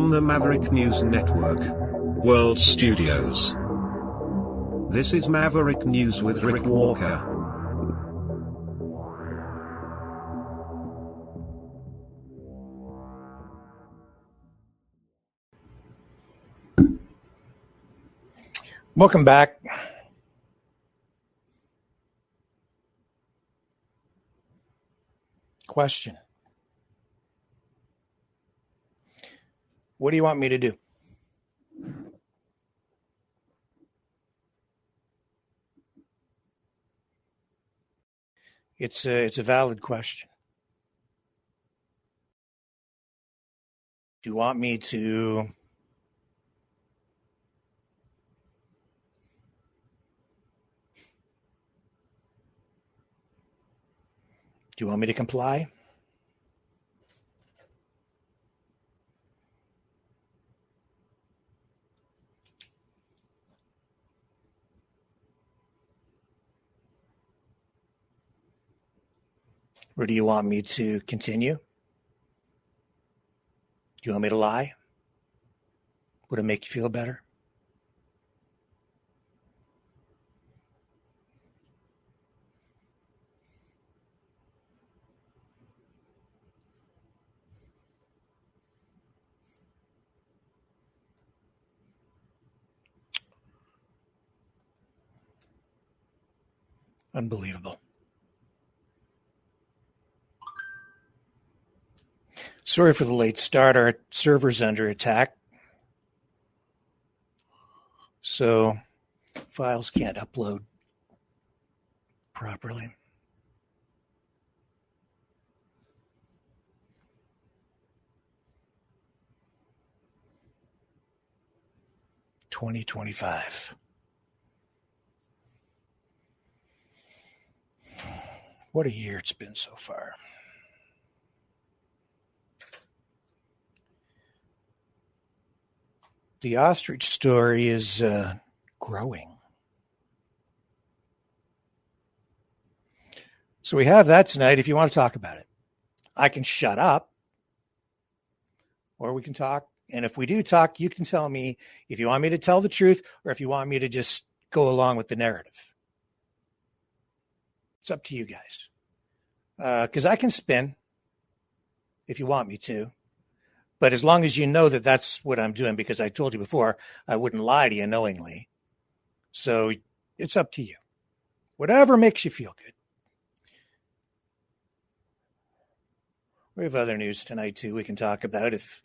from the Maverick News Network, World Studios. This is Maverick News with Rick Walker. Welcome back. Question. What do you want me to do? It's a valid question. Do you want me to comply? Or do you want me to continue? Do you want me to lie? Would it make you feel better? Unbelievable. Sorry for the late start. Our server's under attack. So files can't upload properly. $20.25. What a year it's been so far. The Ostrich story is growing. So we have that tonight if you want to talk about it. I can shut up, or we can talk. And if we do talk, you can tell me if you want me to tell the truth or if you want me to just go along with the narrative. It's up to you guys. Because I can spin if you want me to. But as long as you know that that's what I'm doing, because I told you before, I wouldn't lie to you knowingly. So it's up to you. Whatever makes you feel good. We have other news tonight, too, we can talk about if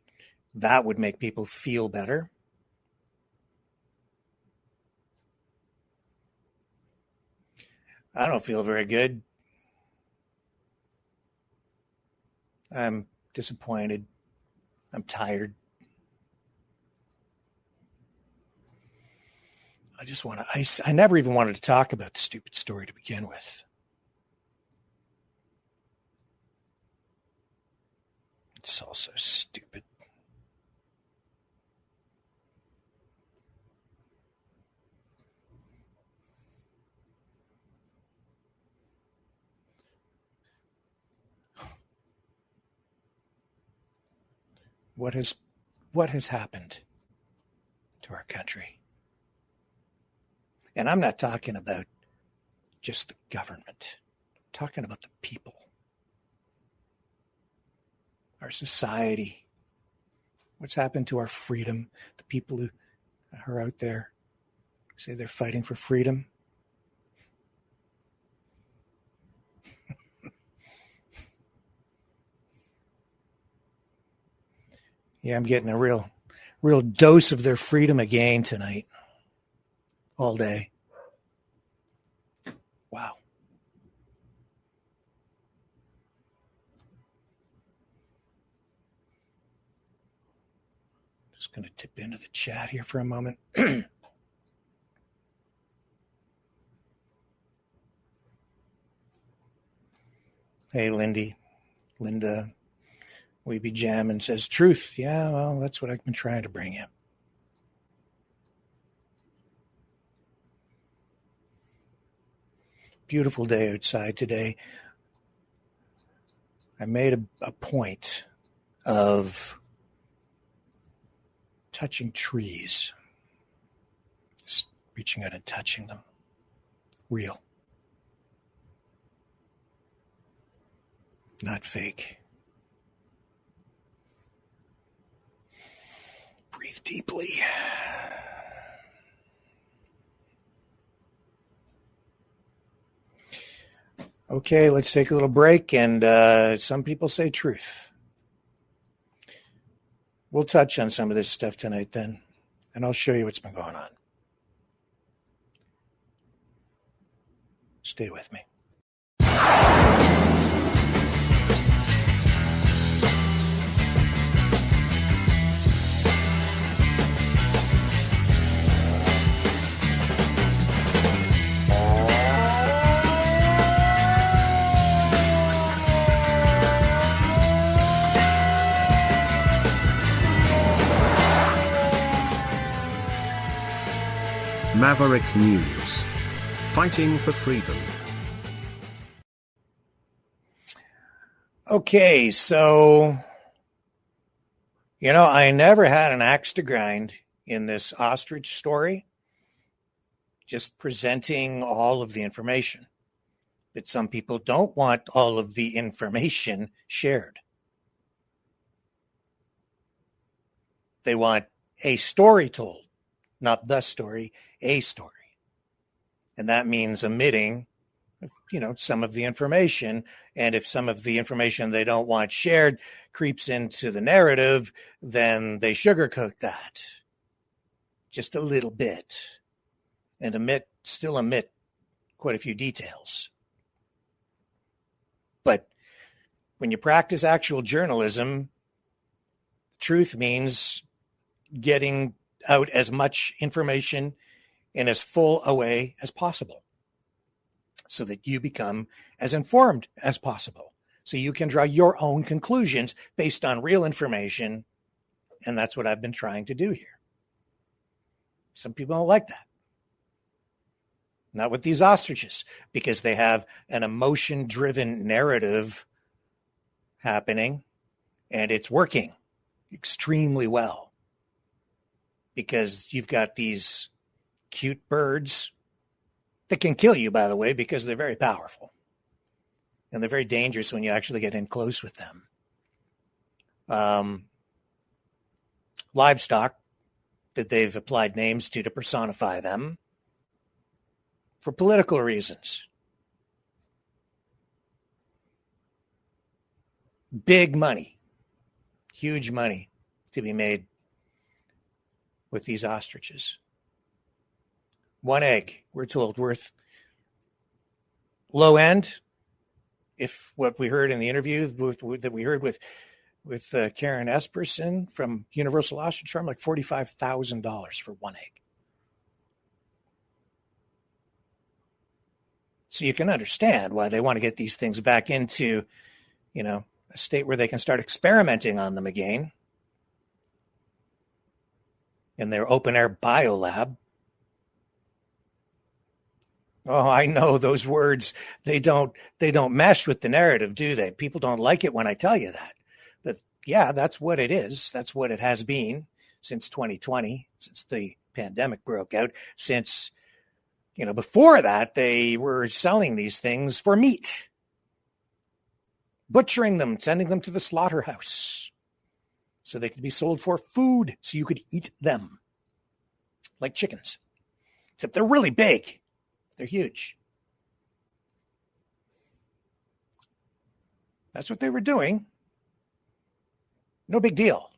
that would make people feel better. I don't feel very good. I'm disappointed. I'm tired. I never even wanted to talk about the stupid story to begin with. It's all so stupid. What has happened to our country? And I'm not talking about just the government. I'm talking about the people. Our society. What's happened to our freedom? The people who are out there say they're fighting for freedom. Yeah, I'm getting a real dose of their freedom again tonight. All day. Wow. Just going to tip into the chat here for a moment. Hey, Linda. We be jamming says truth. Yeah, well, that's what I've been trying to bring you. Beautiful day outside today. I made a point of touching trees. Just reaching out and touching them. Real. Not fake. Breathe deeply. Okay, let's take a little break, and some people say truth. We'll touch on some of this stuff tonight then, and I'll show you what's been going on. Stay with me. Maverick News. Fighting for freedom. Okay, so, I never had an axe to grind in this Ostrich story, just presenting all of the information. But some people don't want all of the information shared. They want a story told, not the story, a story. And that means omitting, some of the information. And if some of the information they don't want shared creeps into the narrative, then they sugarcoat that just a little bit and still omit quite a few details. But when you practice actual journalism, truth means getting out as much information in as full a way as possible so that you become as informed as possible. So you can draw your own conclusions based on real information. And that's what I've been trying to do here. Some people don't like that. Not with these ostriches, because they have an emotion-driven narrative happening, and it's working extremely well. Because you've got these cute birds that can kill you, by the way, because they're very powerful. And they're very dangerous when you actually get in close with them. Livestock that they've applied names to personify them for political reasons. Big money, huge money to be made with these ostriches. One egg, we're told, worth low end, if what we heard in the interview that we heard with Karen Esperson from Universal Ostrich Farm, like $45,000 for one egg. So you can understand why they want to get these things back into, a state where they can start experimenting on them again in their open air biolab. Oh, I know those words, they don't mesh with the narrative, do they? People don't like it when I tell you that. But yeah, that's what it is. That's what it has been since 2020, since the pandemic broke out. Since, before that, they were selling these things for meat, butchering them, sending them to the slaughterhouse so they could be sold for food, so you could eat them like chickens. Except they're really big. They're huge. That's what they were doing. No big deal.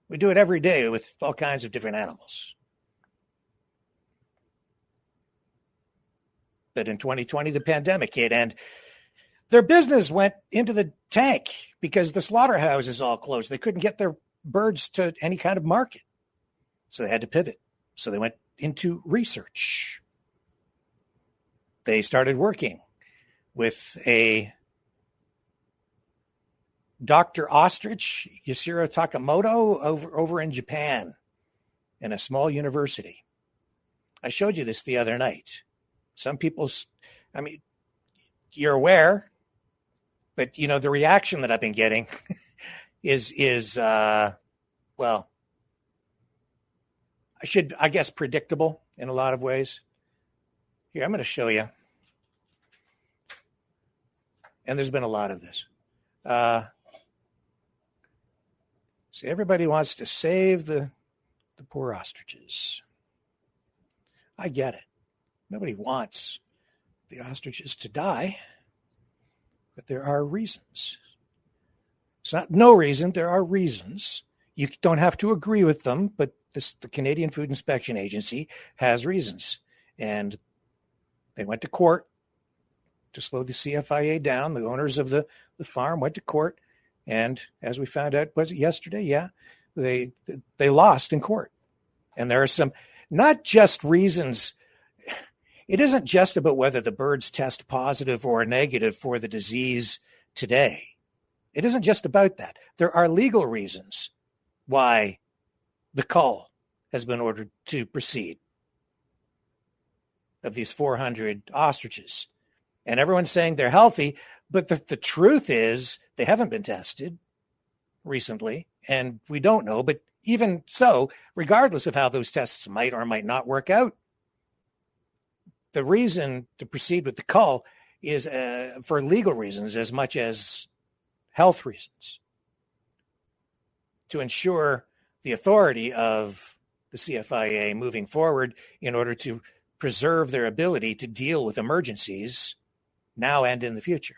We do it every day with all kinds of different animals. But in 2020, the pandemic hit, and their business went into the tank because the slaughterhouses all closed. They couldn't get their birds to any kind of market. So they had to pivot. So they went into research. They started working with a Dr. Ostrich, Yasuhiro Takamoto, over in Japan in a small university. I showed you this the other night. Some people, you're aware, but the reaction that I've been getting is I guess, predictable in a lot of ways. Here, I'm going to show you. And there's been a lot of this. So everybody wants to save the poor ostriches. I get it. Nobody wants the ostriches to die, but there are reasons. It's not no reason. There are reasons. You don't have to agree with them, but the Canadian Food Inspection Agency has reasons. And they went to court to slow the CFIA down. The owners of the farm went to court. And as we found out, was it yesterday? Yeah, they lost in court. And there are some, not just reasons. It isn't just about whether the birds test positive or negative for the disease today. It isn't just about that. There are legal reasons why the cull has been ordered to proceed of these 400 ostriches. And everyone's saying they're healthy, but the truth is they haven't been tested recently, and we don't know. But even so, regardless of how those tests might or might not work out, the reason to proceed with the cull is for legal reasons as much as health reasons, to ensure the authority of the CFIA moving forward in order to preserve their ability to deal with emergencies now and in the future.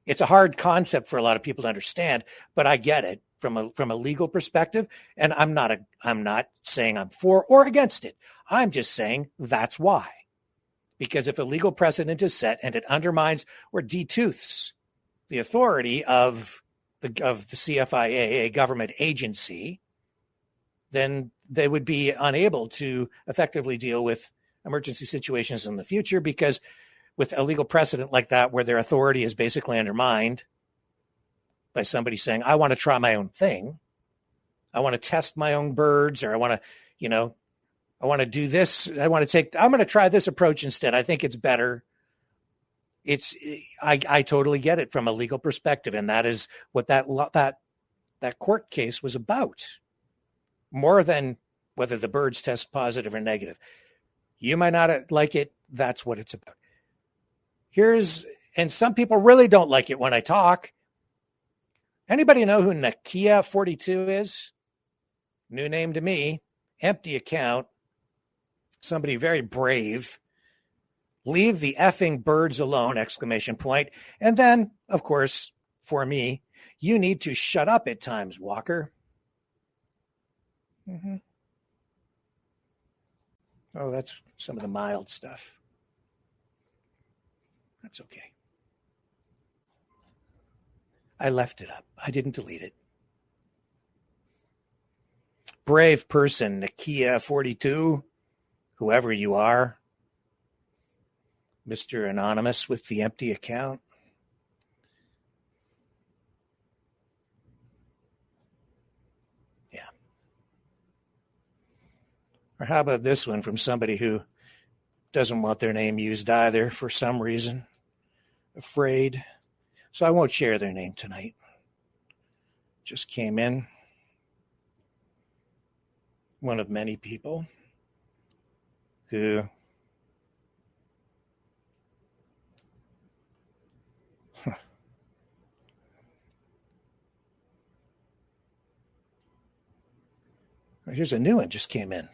It's a hard concept for a lot of people to understand, but I get it from a legal perspective. And I'm not saying I'm for or against it. I'm just saying that's why. Because if a legal precedent is set and it undermines or detooths the authority of the CFIA, a government agency, then they would be unable to effectively deal with emergency situations in the future, because with a legal precedent like that, where their authority is basically undermined by somebody saying, I want to try my own thing. I want to test my own birds, or I want to, I want to do this. I'm going to try this approach instead. I think it's better. I totally get it from a legal perspective. And that is what that court case was about, more than whether the birds test positive or negative. You might not like it. That's what it's about. And some people really don't like it when I talk. Anybody know who Nakia 42 is? New name to me. Empty account. Somebody very brave. Leave the effing birds alone, ! And then, of course, for me, you need to shut up at times, Walker. Mm-hmm. Oh, that's some of the mild stuff. That's okay. I left it up. I didn't delete it. Brave person, Nakia 42, whoever you are, Mr. Anonymous with the empty account. Yeah. Or how about this one from somebody who doesn't want their name used either for some reason? Afraid. So I won't share their name tonight. Just came in. One of many people who here's a new one just came in.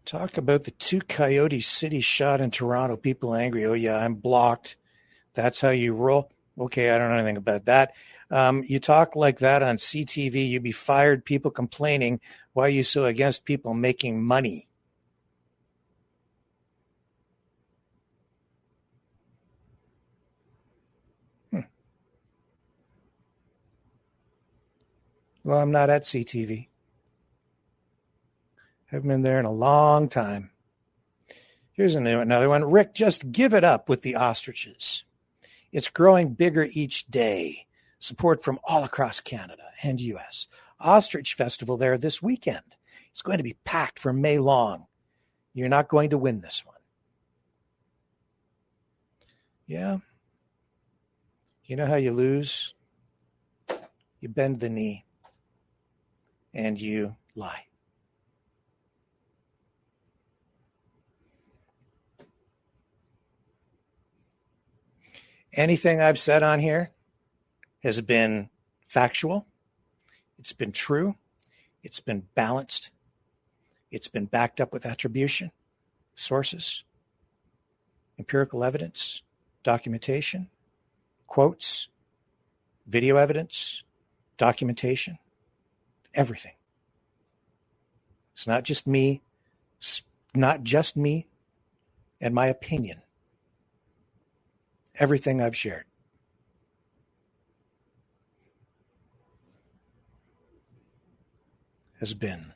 Talk about the 2 Coyote City shot in Toronto. People angry. Oh, yeah, I'm blocked. That's how you roll. Okay, I don't know anything about that. You talk like that on CTV, you'd be fired. People complaining. Why are you so against people making money? Well, I'm not at CTV. Haven't been there in a long time. Here's another one. Rick, just give it up with the ostriches. It's growing bigger each day. Support from all across Canada and U.S. Ostrich Festival there this weekend. It's going to be packed for May long. You're not going to win this one. Yeah. You know how you lose you bend the knee, and you lie. Anything I've said on here has been factual. It's been true. It's been balanced. It's been backed up with attribution, sources, empirical evidence, documentation, quotes, video evidence, documentation, everything. It's not just me. It's not just me and my opinion. Everything I've shared. Has been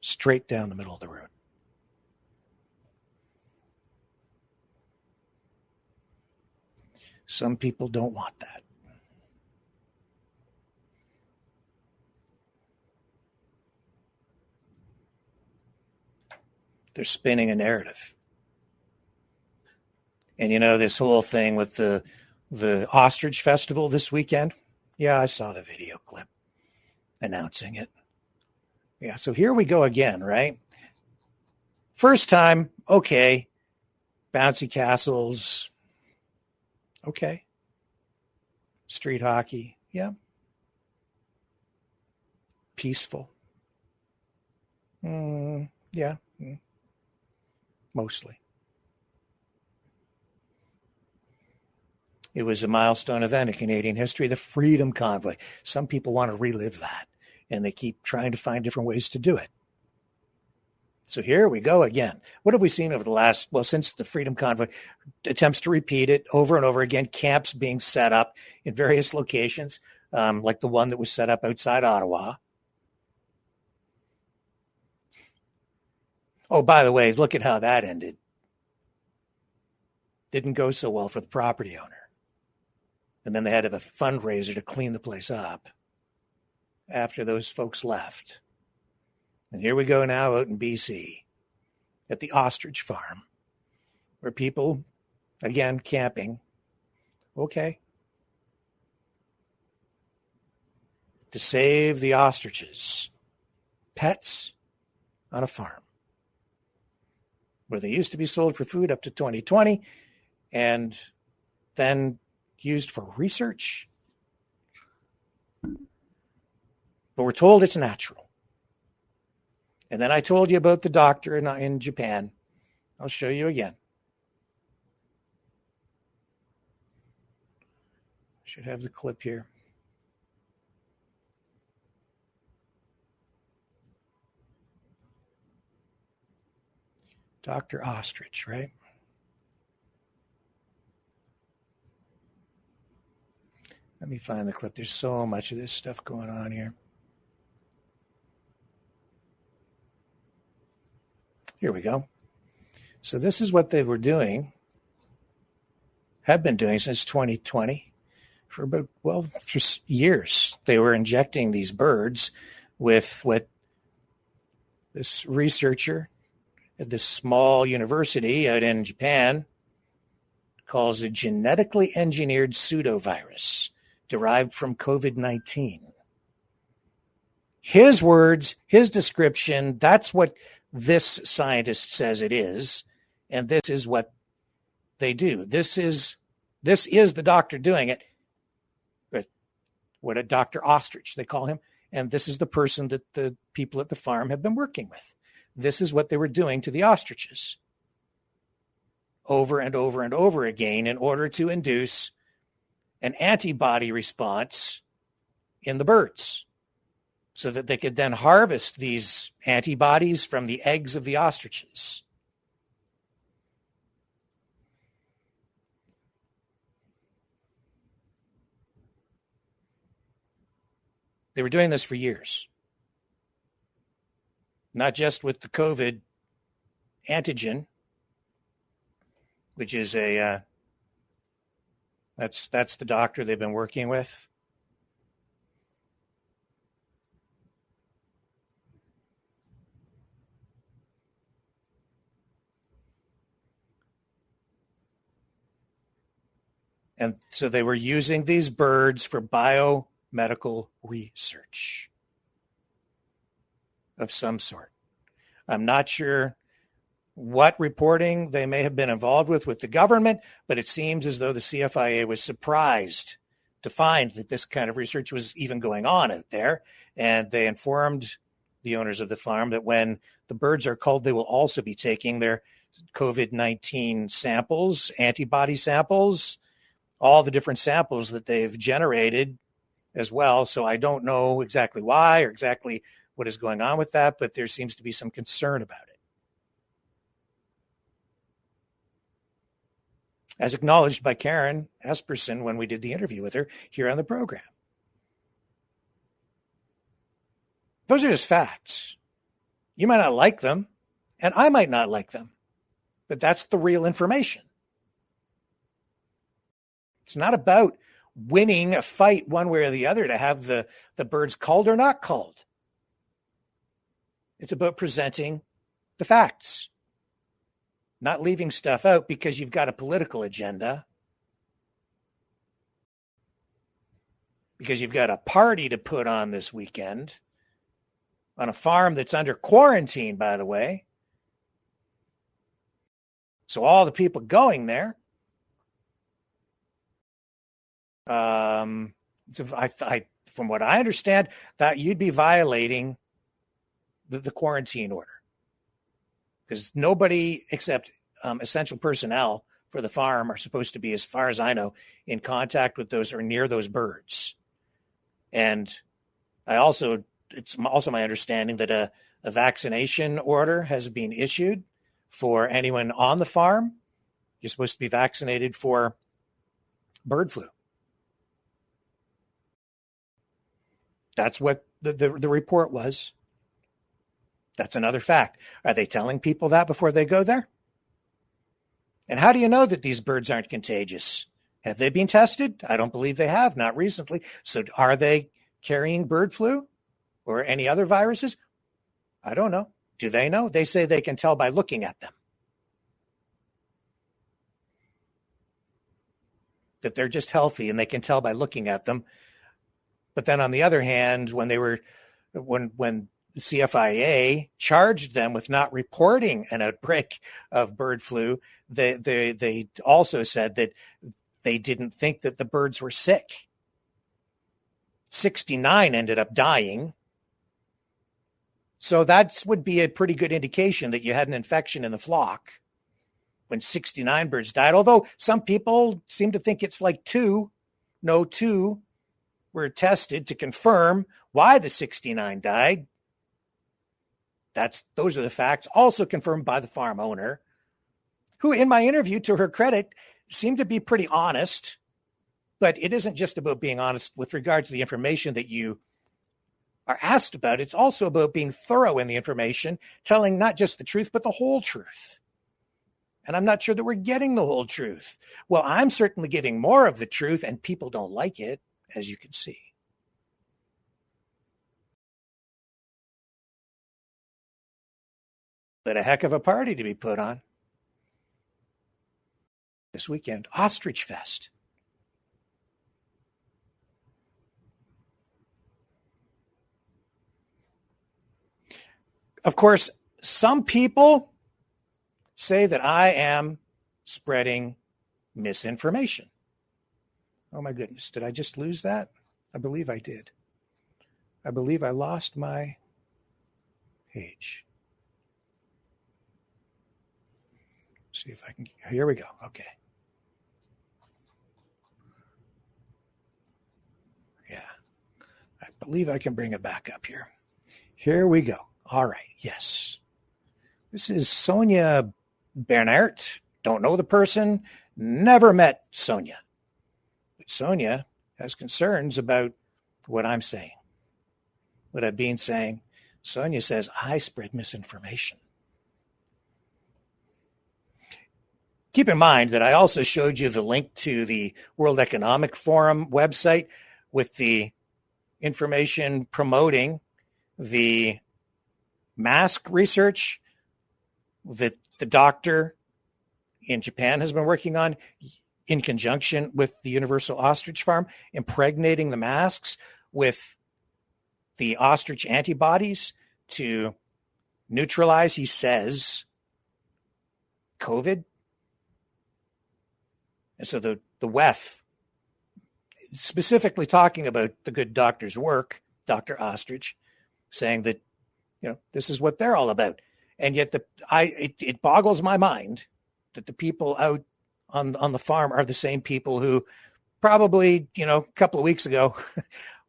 straight down the middle of the road. Some people don't want that. They're spinning a narrative. And you know, this whole thing with the Ostrich Festival this weekend? Yeah, I saw the video clip announcing it. Yeah, so here we go again, right? First time, okay. Bouncy castles, okay. Street hockey, yeah. Peaceful. Yeah, mostly. It was a milestone event in Canadian history, the Freedom Convoy. Some people want to relive that, and they keep trying to find different ways to do it. So here we go again. What have we seen over the last, well, since the Freedom Convoy, attempts to repeat it over and over again, camps being set up in various locations, like the one that was set up outside Ottawa. Oh, by the way, look at how that ended. Didn't go so well for the property owner. And then they had to have a fundraiser to clean the place up after those folks left. And here we go now out in BC at the Ostrich farm, where people, again, camping. Okay. To save the ostriches, pets on a farm, where they used to be sold for food up to 2020 and then used for research. But we're told it's natural. And then I told you about the doctor in Japan. I'll show you again. Should have the clip here. Dr. Ostrich, right? Let me find the clip. There's so much of this stuff going on here. Here we go. So this is what they were doing, have been doing since 2020 for about, well, for years. They were injecting these birds with what this researcher at this small university out in Japan calls a genetically engineered pseudovirus derived from COVID-19. His words, his description, that's what this scientist says it is, and this is what they do. This is the doctor doing it. What a Dr. Ostrich, they call him, and this is the person that the people at the farm have been working with. This is what they were doing to the ostriches over and over and over again in order to induce an antibody response in the birds so that they could then harvest these antibodies from the eggs of the ostriches. They were doing this for years. Not just with the COVID antigen, which is that's the doctor they've been working with. And so they were using these birds for bioweapons, medical research of some sort. I'm not sure what reporting they may have been involved with the government, but it seems as though the CFIA was surprised to find that this kind of research was even going on out there. And they informed the owners of the farm that when the birds are culled, they will also be taking their COVID-19 samples, antibody samples, all the different samples that they've generated as well. So I don't know exactly why or exactly what is going on with that, but there seems to be some concern about it. As acknowledged by Karen Esperson when we did the interview with her here on the program. Those are just facts. You might not like them, and I might not like them, but that's the real information. It's not about winning a fight one way or the other to have the birds culled or not culled. It's about presenting the facts, not leaving stuff out because you've got a political agenda, because you've got a party to put on this weekend on a farm that's under quarantine, by the way. So all the people going there, from what I understand, that you'd be violating the quarantine order, because nobody except essential personnel for the farm are supposed to be, as far as I know, in contact with those or near those birds. And it's also my understanding that a vaccination order has been issued for anyone on the farm. You're supposed to be vaccinated for bird flu. That's what the report was. That's another fact. Are they telling people that before they go there? And how do you know that these birds aren't contagious? Have they been tested? I don't believe they have, not recently. So are they carrying bird flu or any other viruses? I don't know. Do they know? They say they can tell by looking at them, that they're just healthy and they can tell by looking at them. But then on the other hand, when the CFIA charged them with not reporting an outbreak of bird flu, they also said that they didn't think that the birds were sick. 69 ended up dying. So that would be a pretty good indication that you had an infection in the flock when 69 birds died. Although some people seem to think it's like two were tested to confirm why the 69 died. Those are the facts, also confirmed by the farm owner, who in my interview, to her credit, seemed to be pretty honest. But it isn't just about being honest with regard to the information that you are asked about. It's also about being thorough in the information, telling not just the truth, but the whole truth. And I'm not sure that we're getting the whole truth. Well, I'm certainly getting more of the truth, and people don't like it, as you can see. But a heck of a party to be put on this weekend. Ostrich Fest. Of course, some people say that I am spreading misinformation. Oh my goodness, did I just lose that? I believe I did. I believe I lost my page. See if I can, here we go, okay. Yeah, I believe I can bring it back up here. Here we go. All right, yes. This is Sonia Bernhardt. Don't know the person, never met Sonia. But Sonia has concerns about what I'm saying, what I've been saying. Sonia says, I spread misinformation. Keep in mind that I also showed you the link to the World Economic Forum website with the information promoting the mask research that the doctor in Japan has been working on in conjunction with the Universal Ostrich Farm, impregnating the masks with the ostrich antibodies to neutralize, he says, COVID. And so the WEF, specifically talking about the good doctor's work, Dr. Ostrich, saying that, this is what they're all about. And yet it boggles my mind that the people out on the farm are the same people who probably, a couple of weeks ago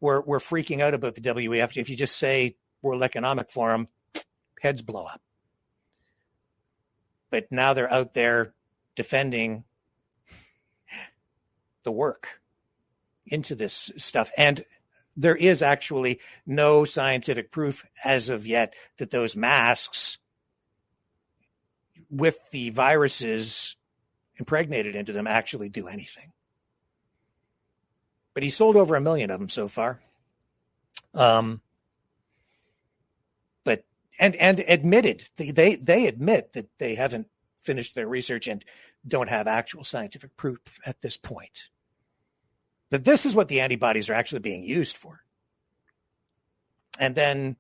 were freaking out about the WEF. If you just say World Economic Forum, heads blow up. But now they're out there defending the work into this stuff. And there is actually no scientific proof as of yet that those masks with the viruses impregnated into them actually do anything. But he sold over 1 million of them so far. But admitted, they admit that they haven't finished their research and don't have actual scientific proof at this point. That this is what the antibodies are actually being used for. And then,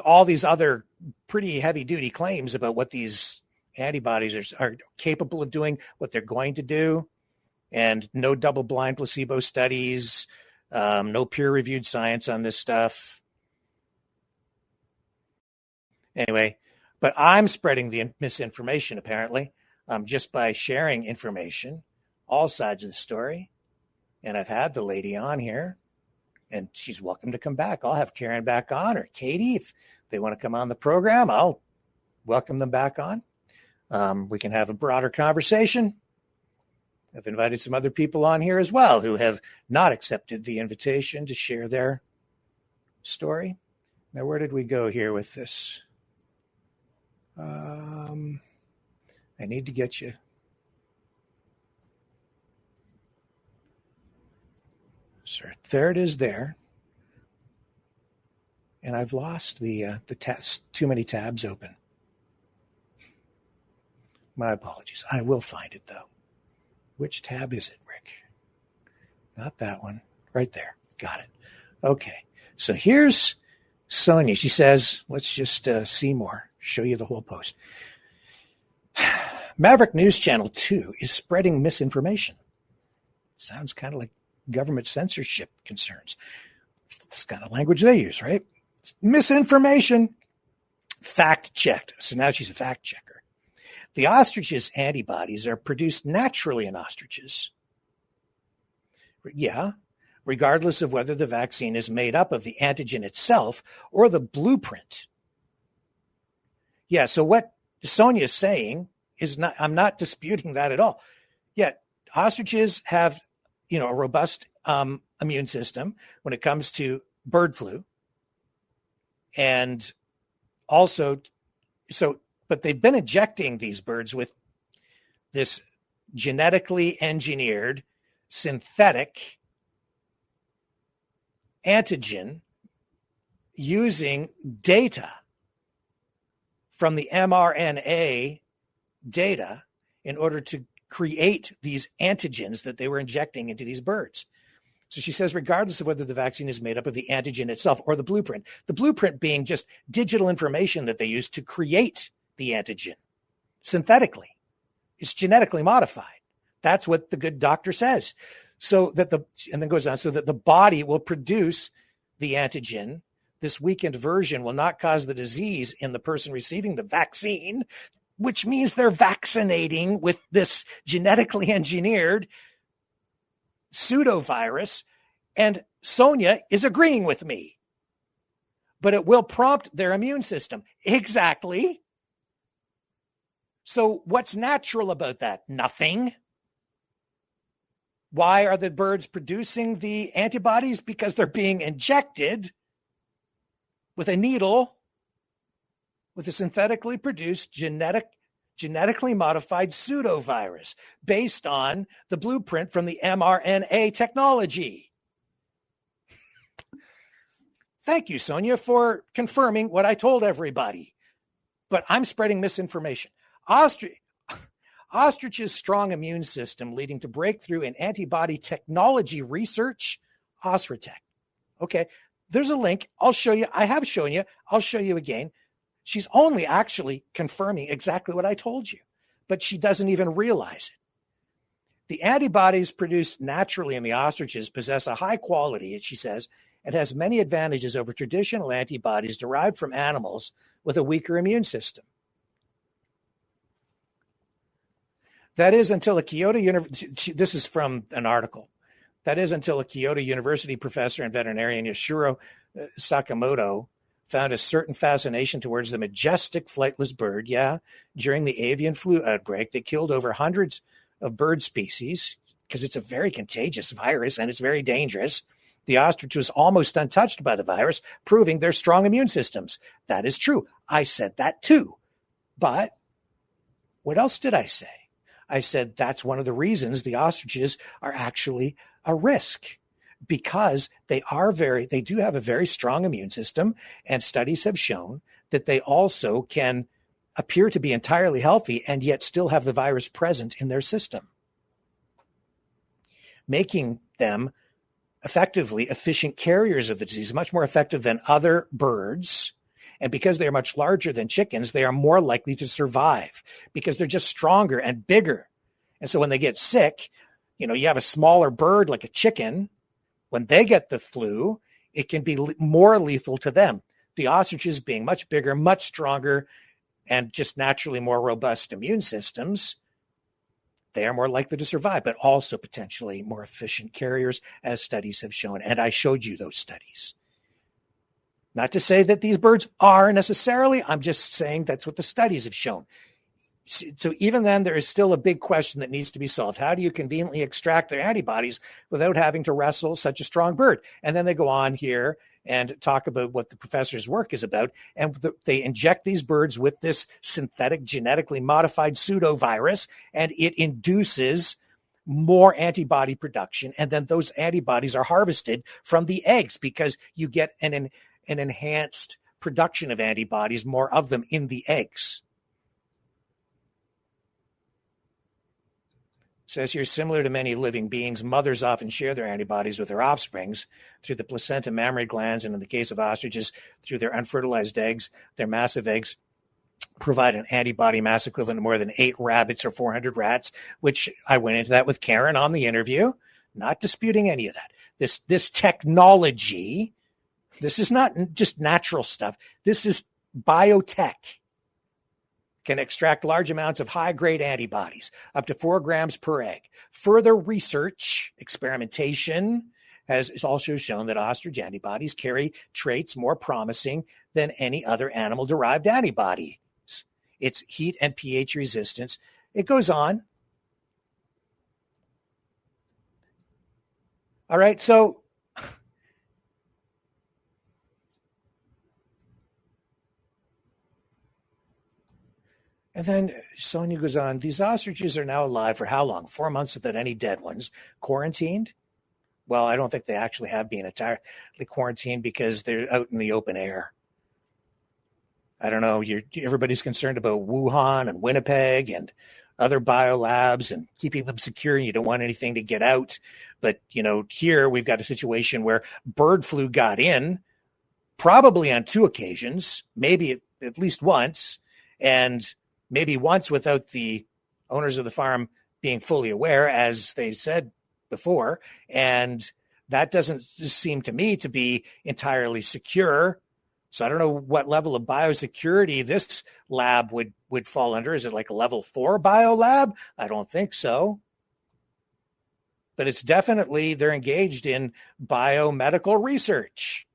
all these other pretty heavy duty claims about what these antibodies are capable of doing, what they're going to do, and no double blind placebo studies, no peer reviewed science on this stuff. Anyway, but I'm spreading the misinformation apparently, just by sharing information, all sides of the story. And I've had the lady on here, and she's welcome to come back. I'll have Karen back on, or Katie, if they want to come on the program. I'll welcome them back on. We can have a broader conversation. I've invited some other people on here as well who have not accepted the invitation to share their story. Now, where did we go here with this? I need to get you. Sir, there it is there. And I've lost the too many tabs open. My apologies. I will find it though. Which tab is it, Rick? Not that one. Right there. Got it. Okay. So here's Sonia. She says, let's just see more. Show you the whole post. Maverick News Channel 2 is spreading misinformation. Sounds kind of like government censorship concerns. That's kind of language they use, right? Misinformation. Fact checked. So now she's a fact checker. The ostrich's antibodies are produced naturally in ostriches. Yeah, regardless of whether the vaccine is made up of the antigen itself or the blueprint. Yeah, so what Sonia is saying is not, I'm not disputing that at all. Yet ostriches have, a robust immune system when it comes to bird flu. And also, but they've been injecting these birds with this genetically engineered synthetic antigen using data from the mRNA data in order to create these antigens that they were injecting into these birds. So she says, regardless of whether the vaccine is made up of the antigen itself or the blueprint being just digital information that they use to create the antigen synthetically. It's genetically modified. That's what the good doctor says. So that and then goes on, so that the body will produce the antigen. This weakened version will not cause the disease in the person receiving the vaccine, which means they're vaccinating with this genetically engineered pseudovirus. And Sonia is agreeing with me. But it will prompt their immune system. Exactly. So what's natural about that? Nothing. Why are the birds producing the antibodies? Because they're being injected with a needle with a synthetically produced genetically modified pseudovirus based on the blueprint from the mRNA technology. Thank you, Sonia, for confirming what I told everybody. But I'm spreading misinformation. Ostrich's strong immune system leading to breakthrough in antibody technology research, Ostritech, Okay, there's a link. I'll show you. I have shown you. I'll show you again. She's only actually confirming exactly what I told you, but she doesn't even realize it. The antibodies produced naturally in the ostriches possess a high quality, she says, and has many advantages over traditional antibodies derived from animals with a weaker immune system. That is until a Kyoto University, this is from an article, that is until a Kyoto University professor and veterinarian Yoshiro Sakamoto found a certain fascination towards the majestic flightless bird, during the avian flu outbreak that killed over hundreds of bird species, because it's a very contagious virus and it's very dangerous. The ostrich was almost untouched by the virus, proving their strong immune systems. That is true. I said that too. But what else did I say? I said that's one of the reasons the ostriches are actually a risk, because they do have a very strong immune system, and studies have shown that they also can appear to be entirely healthy and yet still have the virus present in their system, making them effectively efficient carriers of the disease, much more effective than other birds. And because they are much larger than chickens, they are more likely to survive because they're just stronger and bigger. And so when they get sick, you have a smaller bird like a chicken. When they get the flu, it can be more lethal to them. The ostriches, being much bigger, much stronger, and just naturally more robust immune systems, they are more likely to survive, but also potentially more efficient carriers, as studies have shown. And I showed you those studies. Not to say that these birds are necessarily, I'm just saying that's what the studies have shown. So even then, there is still a big question that needs to be solved. How do you conveniently extract their antibodies without having to wrestle such a strong bird? And then they go on here and talk about what the professor's work is about. And they inject these birds with this synthetic, genetically modified pseudovirus, and it induces more antibody production. And then those antibodies are harvested from the eggs because you get an enhanced production of antibodies, more of them in the eggs. Says here, similar to many living beings, mothers often share their antibodies with their offsprings through the placenta mammary glands, and in the case of ostriches, through their unfertilized eggs. Their massive eggs provide an antibody mass equivalent to more than 8 rabbits or 400 rats, which I went into that with Karen on the interview, not disputing any of that. This technology, this is not just natural stuff. This is biotech. Can extract large amounts of high-grade antibodies, up to 4 grams per egg. Further research, experimentation, has also shown that ostrich antibodies carry traits more promising than any other animal-derived antibodies. It's heat and pH resistance. It goes on. All right, so and then Sonia goes on, these ostriches are now alive for how long? 4 months without any dead ones. Quarantined? Well, I don't think they actually have been entirely quarantined because they're out in the open air. I don't know. Everybody's concerned about Wuhan and Winnipeg and other biolabs and keeping them secure. You don't want anything to get out. But, here we've got a situation where bird flu got in, probably on 2 occasions, maybe at least once, and maybe once without the owners of the farm being fully aware, as they said before. And that doesn't seem to me to be entirely secure. So I don't know what level of biosecurity this lab would fall under. Is it like a level 4 biolab? I don't think so. But it's definitely, they're engaged in biomedical research.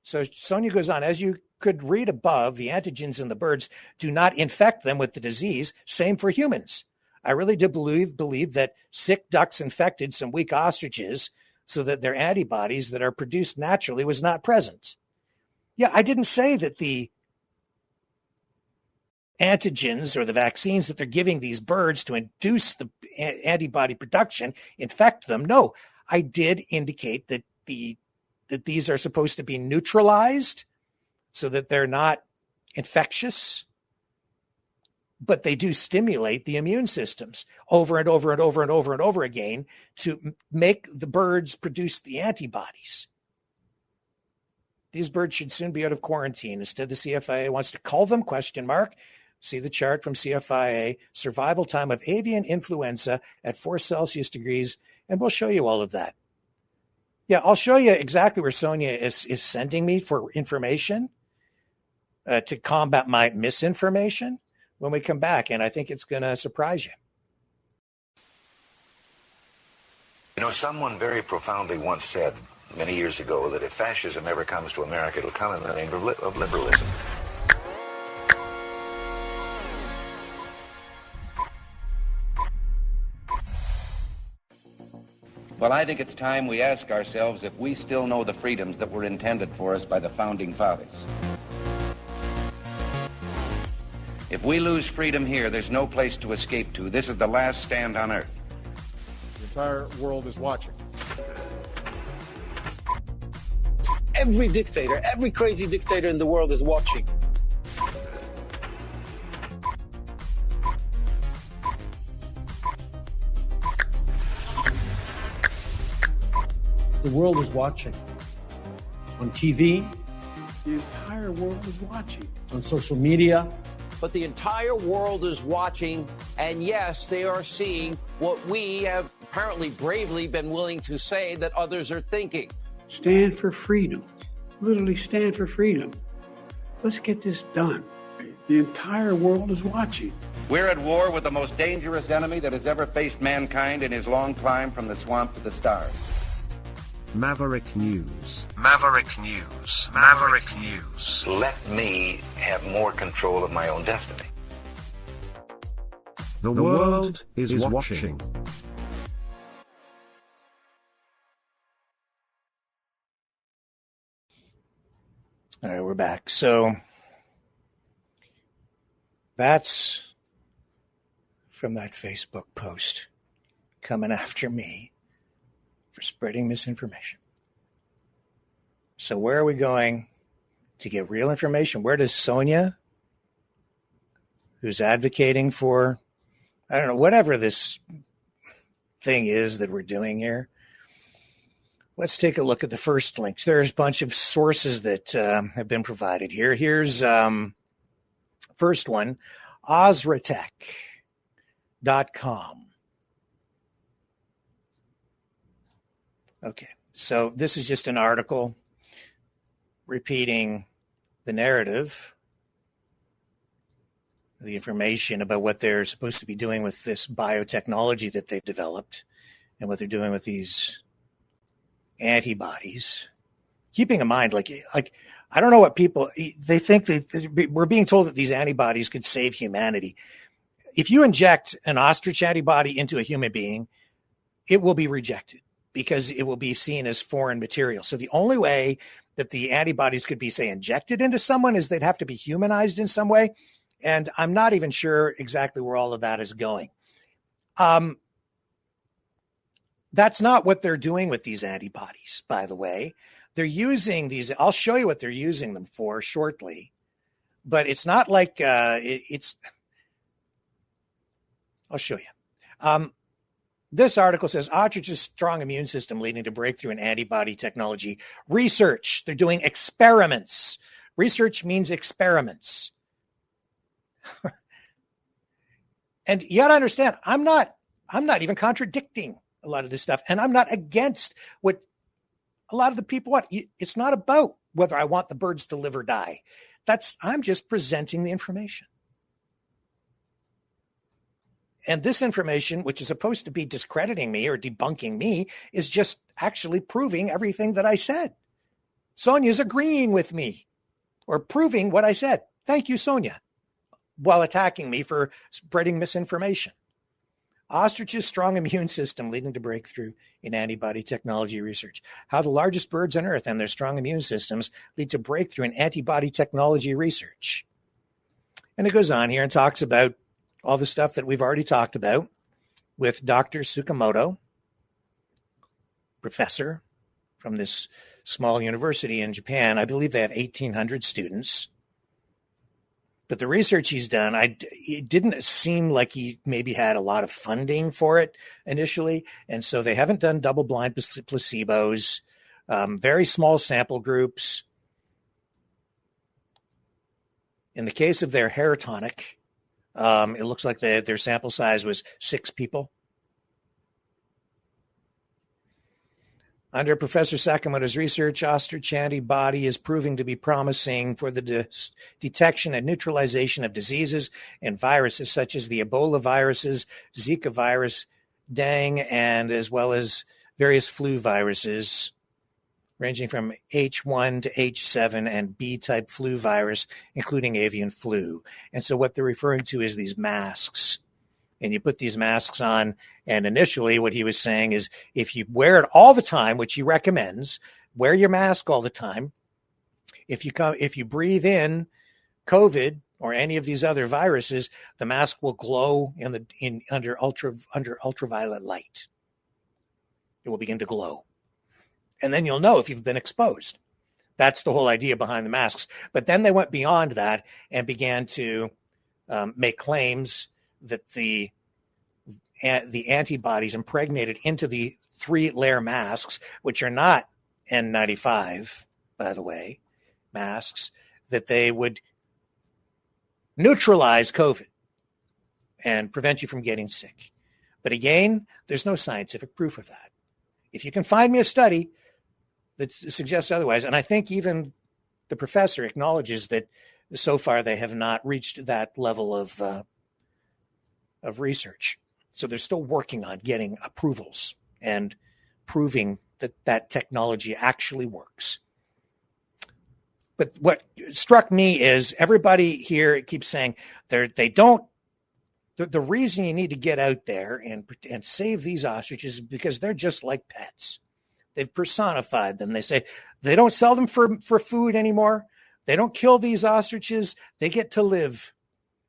So Sonia goes on, as you could read above, the antigens in the birds do not infect them with the disease. Same for humans. I really do believe that sick ducks infected some weak ostriches so that their antibodies that are produced naturally was not present. Yeah, I didn't say that the antigens or the vaccines that they're giving these birds to induce the antibody production infect them. No, I did indicate that that these are supposed to be neutralized so that they're not infectious, but they do stimulate the immune systems over and over and over and over and over again to make the birds produce the antibodies. These birds should soon be out of quarantine. Instead, the CFIA wants to cull them, ? See the chart from CFIA, survival time of avian influenza at 4 Celsius degrees, and we'll show you all of that. Yeah, I'll show you exactly where Sonia is sending me for information to combat my misinformation when we come back, and I think it's going to surprise you. You know, someone very profoundly once said many years ago that if fascism ever comes to America, it'll come in the name of liberalism. Well, I think it's time we ask ourselves if we still know the freedoms that were intended for us by the Founding Fathers. If we lose freedom here, there's no place to escape to. This is the last stand on Earth. The entire world is watching. Every dictator, every crazy dictator in the world is watching. The world is watching. On TV. The entire world is watching. On social media. But the entire world is watching, and yes, they are seeing what we have apparently bravely been willing to say that others are thinking. Stand for freedom. Literally stand for freedom. Let's get this done. The entire world is watching. We're at war with the most dangerous enemy that has ever faced mankind in his long climb from the swamp to the stars. Maverick News. Maverick News. Maverick News. Let me have more control of my own destiny. The world is watching. All right, we're back. So that's from that Facebook post coming after me for spreading misinformation. So where are we going to get real information? Where does Sonia, who's advocating for, I don't know, whatever this thing is that we're doing here, let's take a look at the first links. There's a bunch of sources that have been provided here. Here's first one, osratech.com. Okay, so this is just an article repeating the narrative, the information about what they're supposed to be doing with this biotechnology that they've developed and what they're doing with these antibodies. Keeping in mind, like I don't know what people, they think that we're being told that these antibodies could save humanity. If you inject an ostrich antibody into a human being, it will be rejected because it will be seen as foreign material. So the only way that the antibodies could be, say, injected into someone is they'd have to be humanized in some way. And I'm not even sure exactly where all of that is going. That's not what they're doing with these antibodies, by the way. They're using these. I'll show you what they're using them for shortly. But it's not like I'll show you. This article says ostrich's strong immune system leading to breakthrough in antibody technology research. They're doing experiments. Research means experiments. And you got to understand, I'm not even contradicting a lot of this stuff, and I'm not against what a lot of the people want. It's not about whether I want the birds to live or die. I'm just presenting the information. And this information, which is supposed to be discrediting me or debunking me, is just actually proving everything that I said. Sonia's agreeing with me or proving what I said. Thank you, Sonia, while attacking me for spreading misinformation. Ostrich's strong immune system leading to breakthrough in antibody technology research. How the largest birds on Earth and their strong immune systems lead to breakthrough in antibody technology research. And it goes on here and talks about all the stuff that we've already talked about with Dr. Tsukamoto, professor from this small university in Japan. I believe they have 1,800 students. But the research he's done, it didn't seem like he maybe had a lot of funding for it initially. And so they haven't done double-blind placebos, very small sample groups. In the case of their hair tonic, it looks like their sample size was 6 people. Under Professor Sakamoto's research, ostrich antibody is proving to be promising for the detection and neutralization of diseases and viruses such as the Ebola viruses, Zika virus, dengue, and as well as various flu viruses ranging from H1 to H7 and B-type flu virus, including avian flu. And so what they're referring to is these masks. And you put these masks on, and initially what he was saying is if you wear it all the time, which he recommends, wear your mask all the time. If you breathe in COVID or any of these other viruses, the mask will glow under ultraviolet light. It will begin to glow. And then you'll know if you've been exposed. That's the whole idea behind the masks. But then they went beyond that and began to make claims that the antibodies impregnated into the 3-layer masks, which are not N95, by the way, masks, that they would neutralize COVID and prevent you from getting sick. But again, there's no scientific proof of that. If you can find me a study that suggests otherwise, and I think even the professor acknowledges that so far they have not reached that level of research. So they're still working on getting approvals and proving that that technology actually works. But what struck me is everybody here keeps saying they don't. The reason you need to get out there and save these ostriches is because they're just like pets. They've personified them. They say they don't sell them for food anymore. They don't kill these ostriches. They get to live.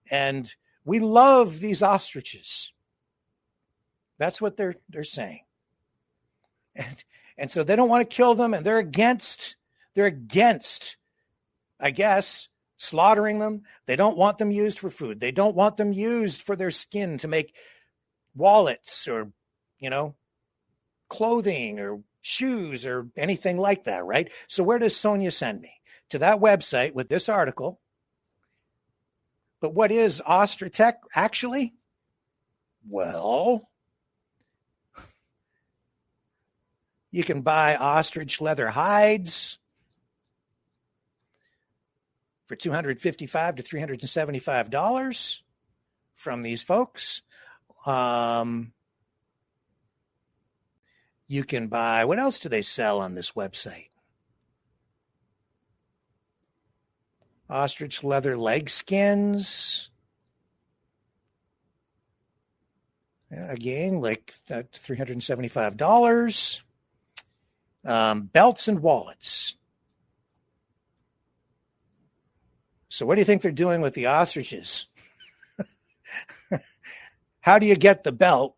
And we love these ostriches. That's what they're saying. And so they don't want to kill them, and they're against, I guess, slaughtering them. They don't want them used for food. They don't want them used for their skin to make wallets or, clothing or shoes or anything like that, right? So where does Sonia send me? To that website with this article. But what is Ostrich actually? Well, you can buy ostrich leather hides for $255 to $375 from these folks. You can buy, what else do they sell on this website? Ostrich leather leg skins. Again, like that $375. Belts and wallets. So what do you think they're doing with the ostriches? How do you get the belt?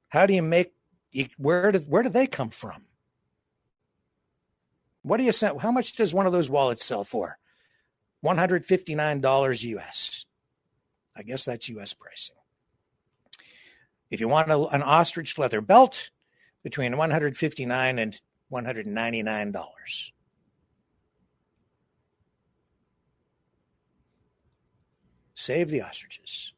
How do you make, where do they come from? What do you sell? How much does one of those wallets sell for? $159 US. I guess that's US pricing. If you want an ostrich leather belt, between $159 and $199. Save the ostriches.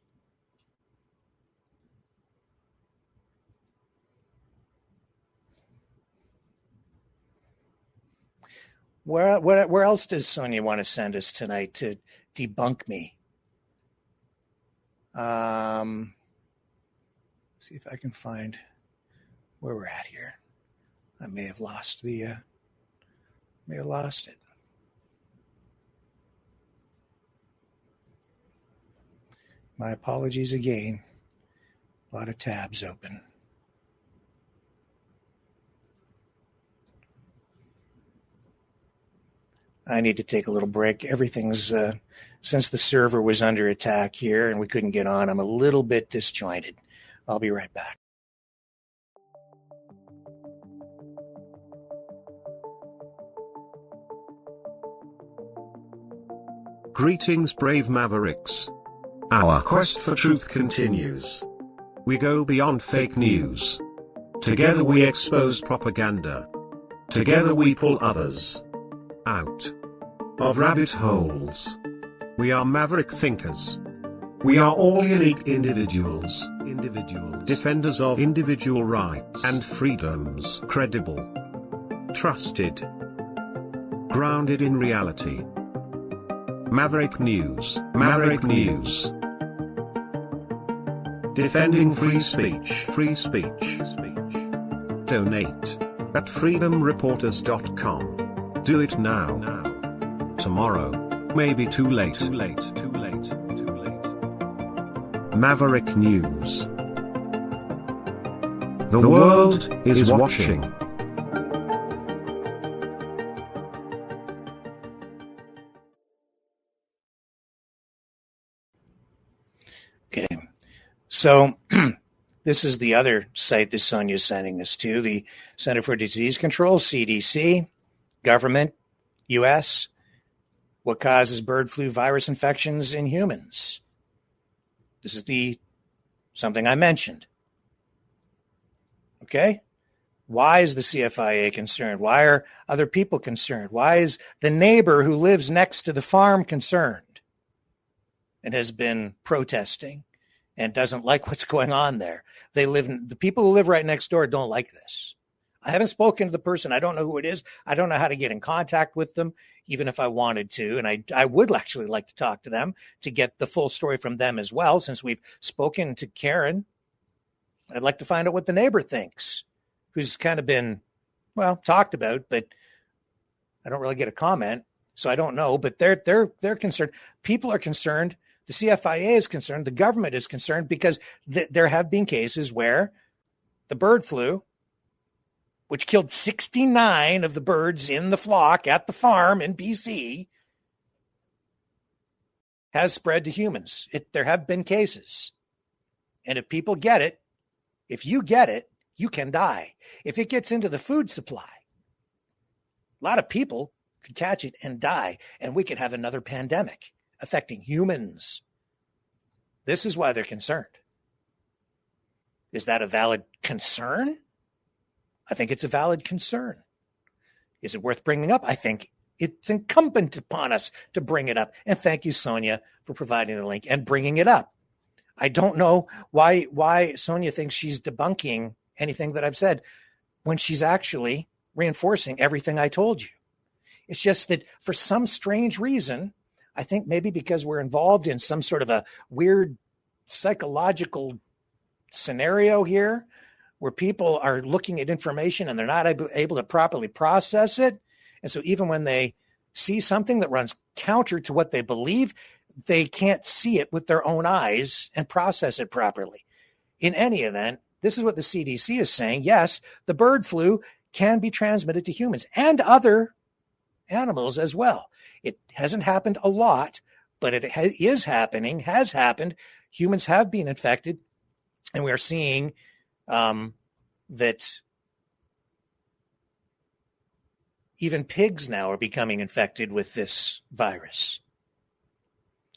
Where else does Sonia want to send us tonight to debunk me? See if I can find where we're at here. I may have lost it. My apologies again. A lot of tabs open. I need to take a little break. Everything's, since the server was under attack here and we couldn't get on, I'm a little bit disjointed. I'll be right back. Greetings, brave Mavericks. Our quest for truth continues. We go beyond fake news. Together we expose propaganda. Together we pull others out of rabbit holes. We are maverick thinkers. We are all unique individuals, defenders of individual rights and freedoms, credible, trusted, grounded in reality. Maverick News, Maverick News. Defending free speech, free speech. Donate at freedomreporters.com. Do it now. Tomorrow may be too late. Maverick News. The world is watching. Okay, so this is the other site that Sonia's sending us to, the Center for Disease Control, CDC, government, U.S., what causes bird flu virus infections in humans. This is something I mentioned. Okay? Why is the CFIA concerned? Why are other people concerned? Why is the neighbor who lives next to the farm concerned and has been protesting and doesn't like what's going on there? The people who live right next door don't like this. I haven't spoken to the person. I don't know who it is. I don't know how to get in contact with them, even if I wanted to. And I would actually like to talk to them to get the full story from them as well. Since we've spoken to Karen, I'd like to find out what the neighbor thinks, who's kind of been, well, talked about, but I don't really get a comment. So I don't know, but they're concerned. People are concerned. The CFIA is concerned. The government is concerned because there have been cases where the bird flu, which killed 69 of the birds in the flock at the farm in BC, has spread to humans. There have been cases. And if people get it, if you get it, you can die. If it gets into the food supply, a lot of people could catch it and die, and we could have another pandemic affecting humans. This is why they're concerned. Is that a valid concern? I think it's a valid concern. Is it worth bringing up? I think it's incumbent upon us to bring it up. And thank you, Sonia, for providing the link and bringing it up. I don't know why Sonia thinks she's debunking anything that I've said when she's actually reinforcing everything I told you. It's just that for some strange reason, I think maybe because we're involved in some sort of a weird psychological scenario here, where people are looking at information and they're not able to properly process it. And so even when they see something that runs counter to what they believe, they can't see it with their own eyes and process it properly. In any event, this is what the CDC is saying. Yes, the bird flu can be transmitted to humans and other animals as well. It hasn't happened a lot, but it is happening, has happened. Humans have been infected, and we are seeing that even pigs now are becoming infected with this virus.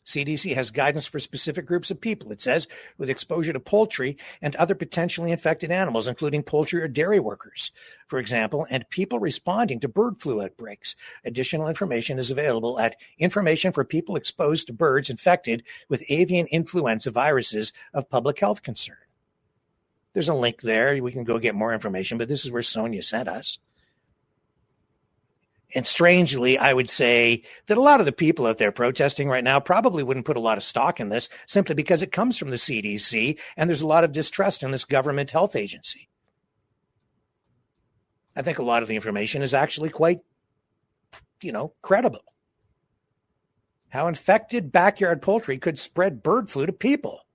CDC has guidance for specific groups of people, it says, with exposure to poultry and other potentially infected animals, including poultry or dairy workers, for example, and people responding to bird flu outbreaks. Additional information is available at Information for People Exposed to Birds Infected with Avian Influenza Viruses of Public Health Concern. There's a link there. We can go get more information, but this is where Sonia sent us. And strangely, I would say that a lot of the people out there protesting right now probably wouldn't put a lot of stock in this simply because it comes from the CDC and there's a lot of distrust in this government health agency. I think a lot of the information is actually quite, credible. How infected backyard poultry could spread bird flu to people.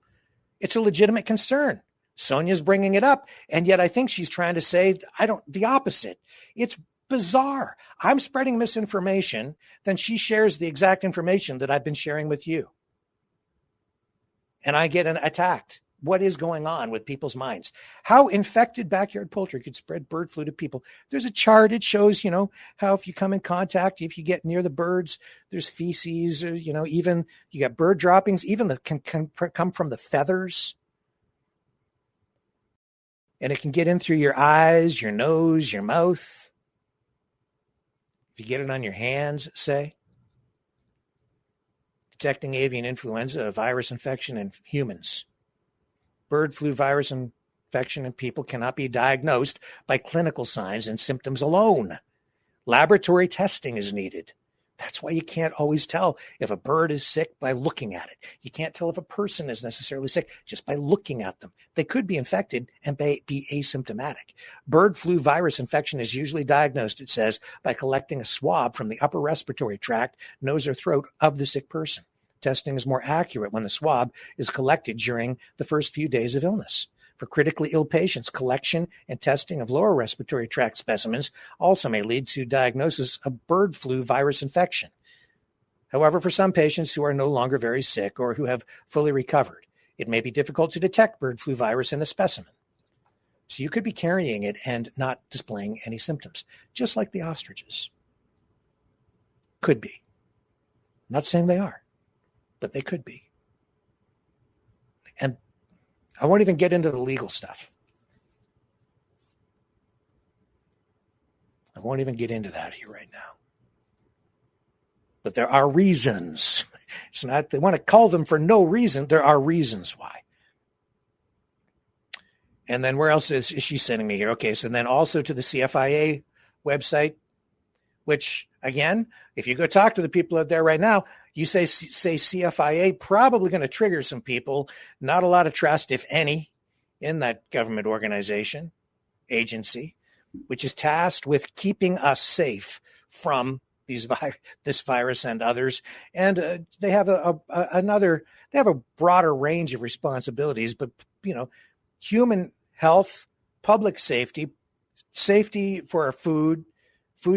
It's a legitimate concern. Sonia's bringing it up, and yet I think she's trying to say the opposite. It's bizarre. I'm spreading misinformation, then she shares the exact information that I've been sharing with you. And I get attacked. What is going on with people's minds? How infected backyard poultry could spread bird flu to people. There's a chart. It shows, how if you come in contact, if you get near the birds, there's feces, even you got bird droppings, even that can come from the feathers. And it can get in through your eyes, your nose, your mouth. If you get it on your hands, say. detecting avian influenza virus infection in humans. Bird flu virus infection in people cannot be diagnosed by clinical signs and symptoms alone. Laboratory testing is needed. That's why you can't always tell if a bird is sick by looking at it. You can't tell if a person is necessarily sick just by looking at them. They could be infected and be asymptomatic. Bird flu virus infection is usually diagnosed, it says, by collecting a swab from the upper respiratory tract, nose, or throat of the sick person. Testing is more accurate when the swab is collected during the first few days of illness. For critically ill patients, collection and testing of lower respiratory tract specimens also may lead to diagnosis of bird flu virus infection. However, for some patients who are no longer very sick or who have fully recovered, it may be difficult to detect bird flu virus in a specimen. So you could be carrying it and not displaying any symptoms, just like the ostriches. Could be. I'm not saying they are, but they could be. And I won't even get into the legal stuff. I won't even get into that here right now. But there are reasons. It's not, they want to call them for no reason. There are reasons why. And then where else is she sending me here? Okay, so then also to the CFIA website, which, again, if you go talk to the people out there right now, you say CFIA, probably going to trigger some people. Not a lot of trust, if any, in that government organization, agency, which is tasked with keeping us safe from this virus and others. And they have they have a broader range of responsibilities, but, human health, public safety, safety for our food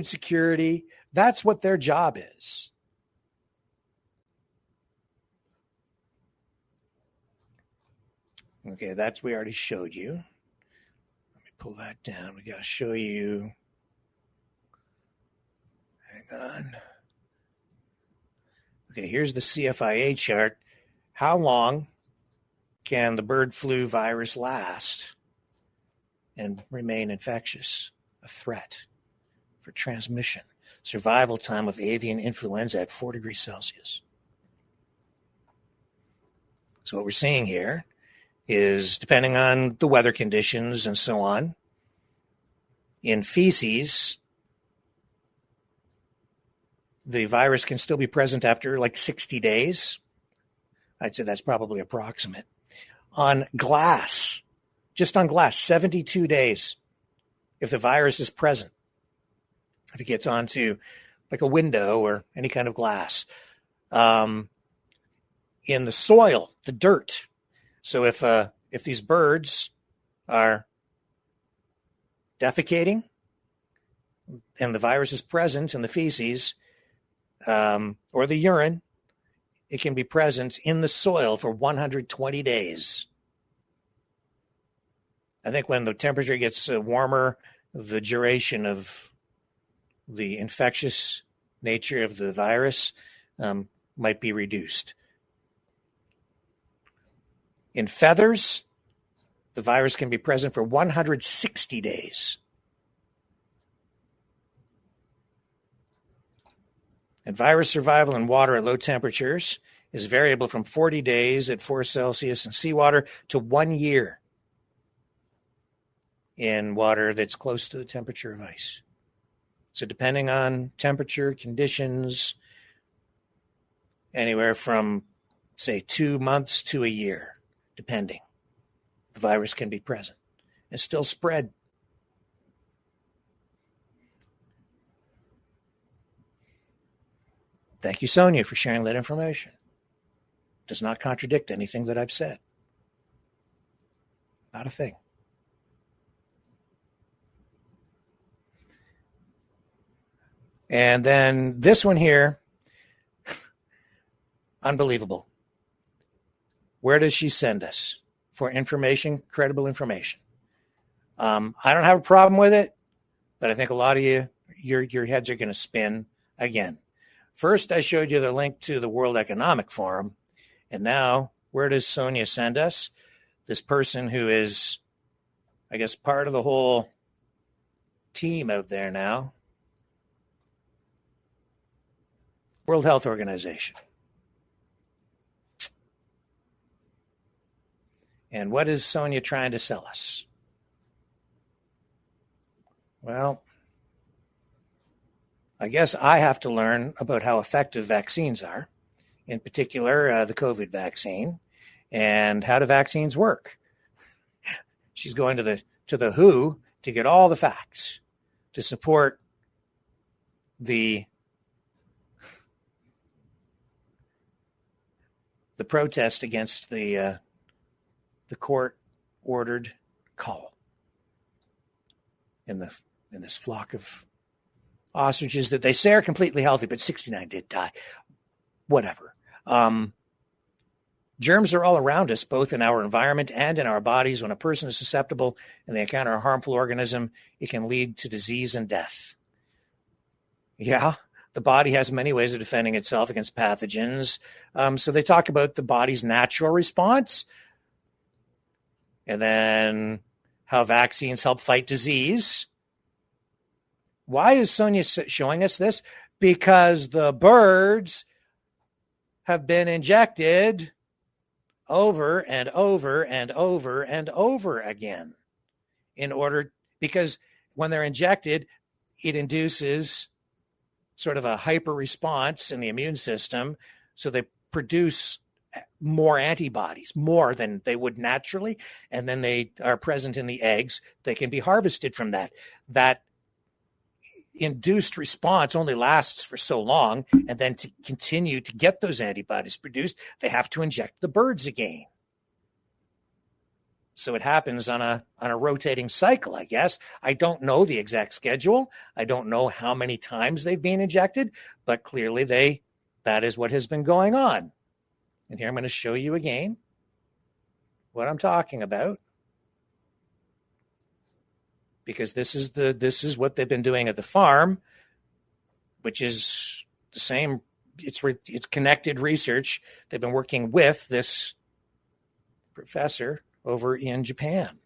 security, that's what their job is. Okay, we already showed you. Let me pull that down. We got to show you. Hang on. Okay, here's the CFIA chart. How long can the bird flu virus last and remain infectious, a threat for transmission? Survival time of avian influenza at 4 degrees Celsius. So what we're seeing here is, depending on the weather conditions and so on, in feces, the virus can still be present after like 60 days. I'd say that's probably approximate. On glass, just on glass, 72 days if the virus is present. If it gets onto like a window or any kind of glass. In the soil, the dirt. So if these birds are defecating and the virus is present in the feces or the urine, it can be present in the soil for 120 days. I think when the temperature gets warmer, the duration of the infectious nature of the virus might be reduced. In feathers, the virus can be present for 160 days. And virus survival in water at low temperatures is variable from 40 days at 4 Celsius in seawater to 1 year in water that's close to the temperature of ice. So depending on temperature, conditions, anywhere from, say, 2 months to a year. Depending, the virus can be present and still spread. Thank you, Sonia, for sharing that information. Does not contradict anything that I've said. Not a thing. And then this one here, unbelievable. Where does she send us for information, credible information? I don't have a problem with it, but I think a lot of your heads are going to spin again. First, I showed you the link to the World Economic Forum, and now where does Sonia send us? This person who is, I guess, part of the whole team out there now. World Health Organization. And what is Sonia trying to sell us? Well, I guess I have to learn about how effective vaccines are, in particular the COVID vaccine, and how do vaccines work. She's going to the WHO to get all the facts to support the protest against the court-ordered cull in this flock of ostriches that they say are completely healthy, but 69 did die. Whatever. Germs are all around us, both in our environment and in our bodies. When a person is susceptible and they encounter a harmful organism, it can lead to disease and death. Yeah, the body has many ways of defending itself against pathogens. So they talk about the body's natural response and then how vaccines help fight disease. Why is Sonia showing us this? Because the birds have been injected over and over and over and over again because when they're injected, it induces sort of a hyper response in the immune system. So they produce more antibodies, more than they would naturally. And then they are present in the eggs. They can be harvested from that. That induced response only lasts for so long, and then to continue to get those antibodies produced, they have to inject the birds again. So it happens on a rotating cycle, I guess. I don't know the exact schedule. I don't know how many times they've been injected, but clearly that is what has been going on. And here I'm going to show you again what I'm talking about, because this is what they've been doing at the farm, which is the same. It's connected research. They've been working with this professor over in Japan.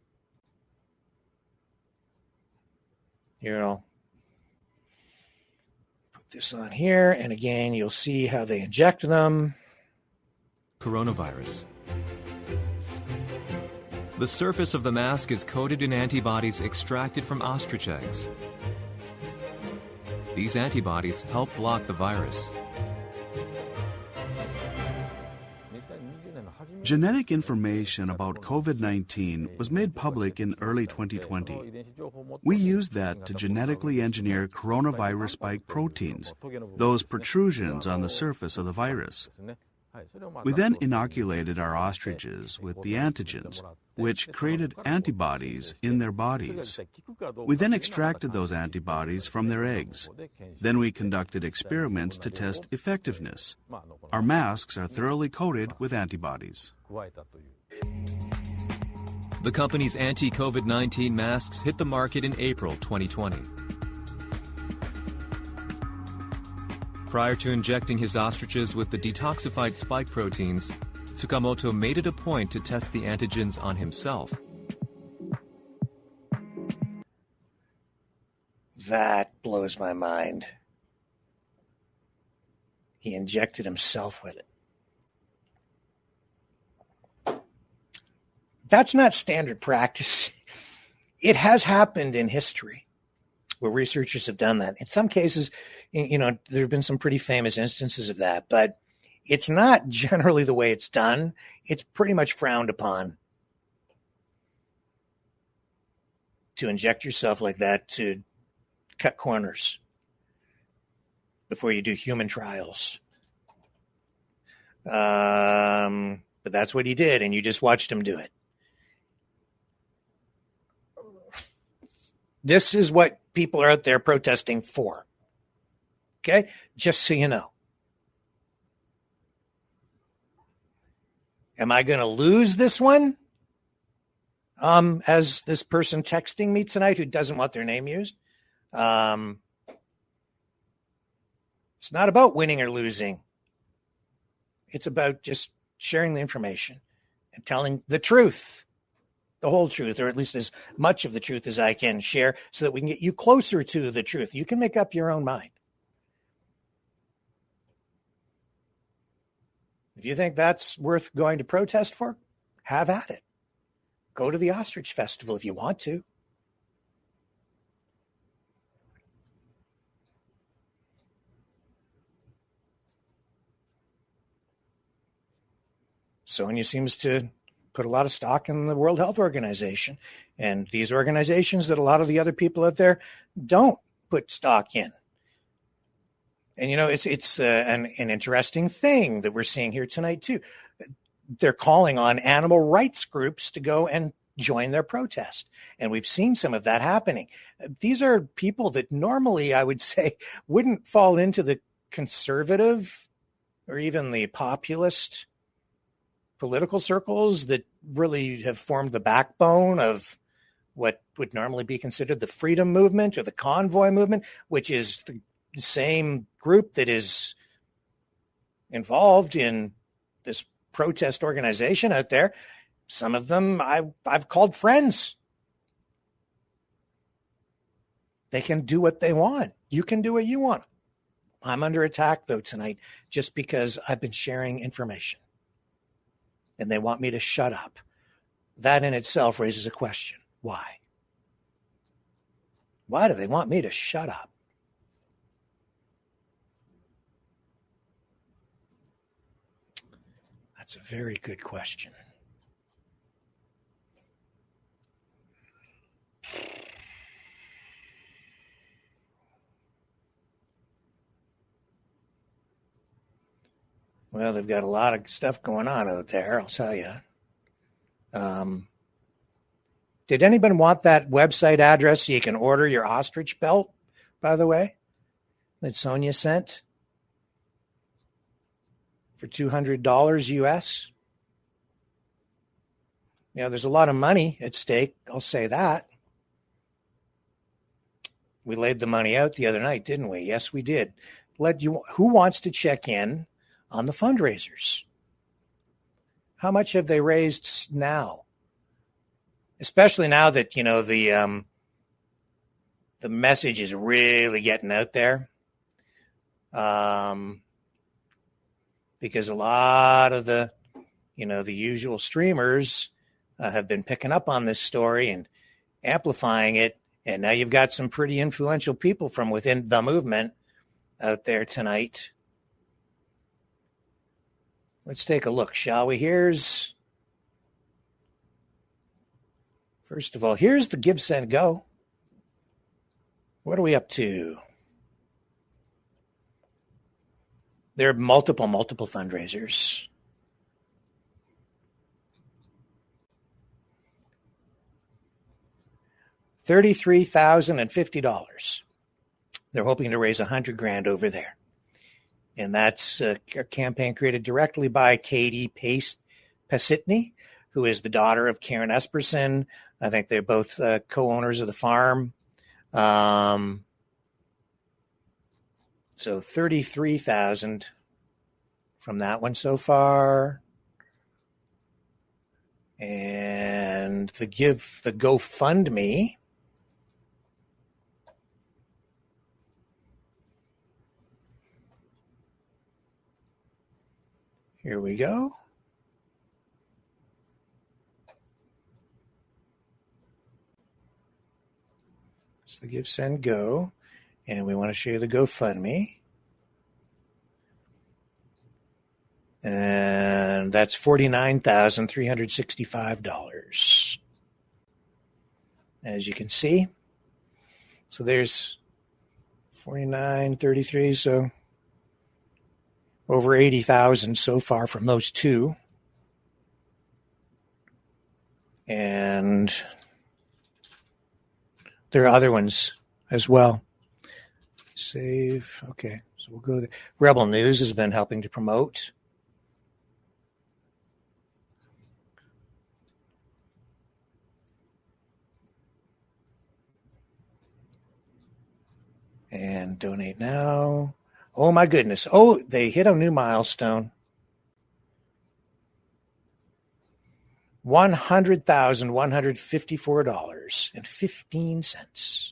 Here, I'll put this on here, and again, you'll see how they inject them. Coronavirus. The surface of the mask is coated in antibodies extracted from ostrich eggs. These antibodies help block the virus. Genetic information about COVID-19 was made public in early 2020. We used that to genetically engineer coronavirus spike proteins, those protrusions on the surface of the virus. We then inoculated our ostriches with the antigens, which created antibodies in their bodies. We then extracted those antibodies from their eggs. Then we conducted experiments to test effectiveness. Our masks are thoroughly coated with antibodies. The company's anti-COVID-19 masks hit the market in April 2020. Prior to injecting his ostriches with the detoxified spike proteins, Tsukamoto made it a point to test the antigens on himself. That blows my mind. He injected himself with it. That's not standard practice. It has happened in history where researchers have done that. In some cases, there have been some pretty famous instances of that, but it's not generally the way it's done. It's pretty much frowned upon to inject yourself like that to cut corners before you do human trials. But that's what he did, and you just watched him do it. This is what people are out there protesting for. Okay? Just so you know. Am I going to lose this one? As this person texting me tonight who doesn't want their name used. It's not about winning or losing. It's about just sharing the information and telling the truth, the whole truth, or at least as much of the truth as I can share so that we can get you closer to the truth. You can make up your own mind. If you think that's worth going to protest for, have at it. Go to the Ostrich Festival if you want to. Sonia seems to put a lot of stock in the World Health Organization, and these organizations that a lot of the other people out there don't put stock in. And, you know, it's an interesting thing that we're seeing here tonight, too. They're calling on animal rights groups to go and join their protest. And we've seen some of that happening. These are people that normally, I would say, wouldn't fall into the conservative or even the populist political circles that really have formed the backbone of what would normally be considered the freedom movement or the convoy movement, which is the same group that is involved in this protest organization out there. Some of them I've called friends. They can do what they want. You can do what you want. I'm under attack, though, tonight, just because I've been sharing information. And they want me to shut up. That in itself raises a question. Why? Why do they want me to shut up? That's a very good question. Well, they've got a lot of stuff going on out there, I'll tell you. Did anybody want that website address so you can order your ostrich belt, by the way, that Sonia sent for $200 US? You know, there's a lot of money at stake, I'll say that. We laid the money out the other night, didn't we? Yes, we did. Who wants to check in on the fundraisers? How much have they raised now? Especially now that, you know, the message is really getting out there. Because a lot of the, you know, the usual streamers have been picking up on this story and amplifying it. And now you've got some pretty influential people from within the movement out there tonight. Let's take a look, shall we? First of all, here's the Give, Send, Go. What are we up to? There are multiple fundraisers. $33,050. They're hoping to raise $100,000 over there. And that's a campaign created directly by Katie Pesitny, who is the daughter of Karen Esperson. I think they're both co-owners of the farm. So $33,000 from that one so far. And the GoFundMe. Here we go. It's the Give, Send, Go. And we want to show you the GoFundMe. And that's $49,365. As you can see. So there's 49.33, so over 80,000 so far from those two. And there are other ones as well. Save. Okay, so we'll go there. Rebel News has been helping to promote. And donate now. Oh, my goodness. Oh, they hit a new milestone. $100,154.15.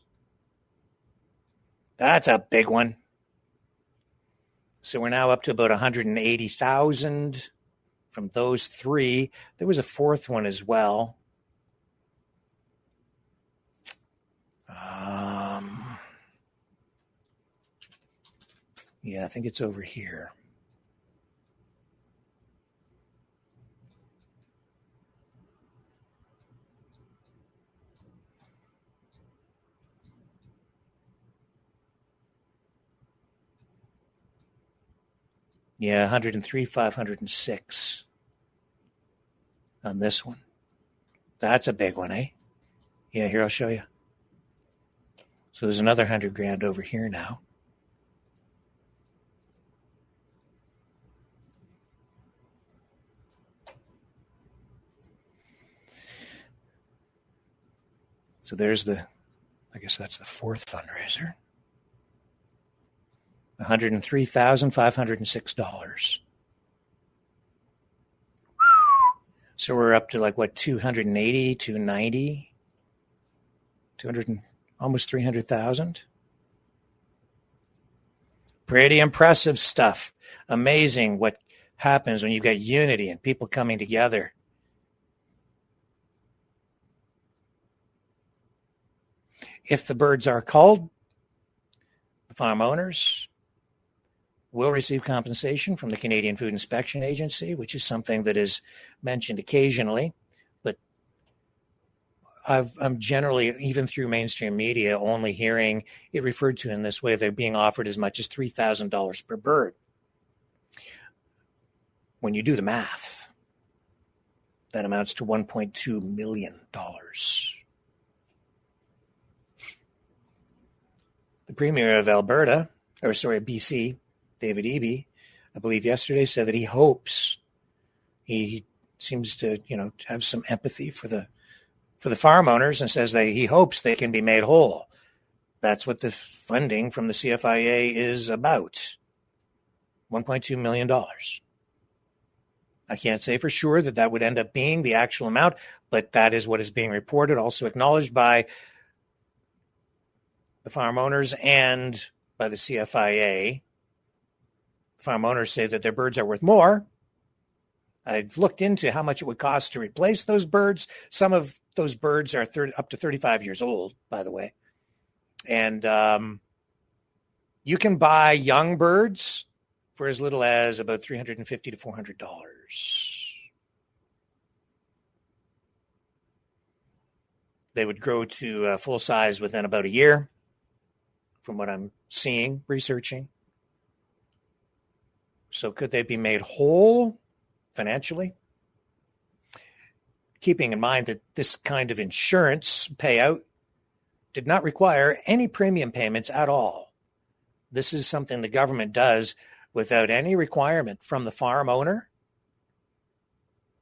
That's a big one. So we're now up to about 180,000 from those three. There was a fourth one as well. Yeah, I think it's over here. Yeah, 103, 506 on this one. That's a big one, eh? Yeah, here, I'll show you. So there's another 100 grand over here now. So there's I guess that's the fourth fundraiser. $103,506. So we're up to like what, 280, 290, 200, almost 300,000. Pretty impressive stuff. Amazing what happens when you get unity and people coming together. If the birds are culled, the farm owners will receive compensation from the Canadian Food Inspection Agency, which is something that is mentioned occasionally. But I'm generally, even through mainstream media, only hearing it referred to in this way. They're being offered as much as $3,000 per bird. When you do the math, that amounts to $1.2 million. The Premier of BC, David Eby, I believe yesterday, said that he hopes, he seems to, have some empathy for the farm owners, and says that he hopes they can be made whole. That's what the funding from the CFIA is about. $1.2 million. I can't say for sure that would end up being the actual amount, but that is what is being reported, also acknowledged by the farm owners and by the CFIA. Farm owners say that their birds are worth more. I've looked into how much it would cost to replace those birds. Some of those birds are up to 35 years old, by the way. And you can buy young birds for as little as about $350 to $400. They would grow to full size within about a year, from what I'm seeing, researching. So could they be made whole financially? Keeping in mind that this kind of insurance payout did not require any premium payments at all. This is something the government does without any requirement from the farm owner.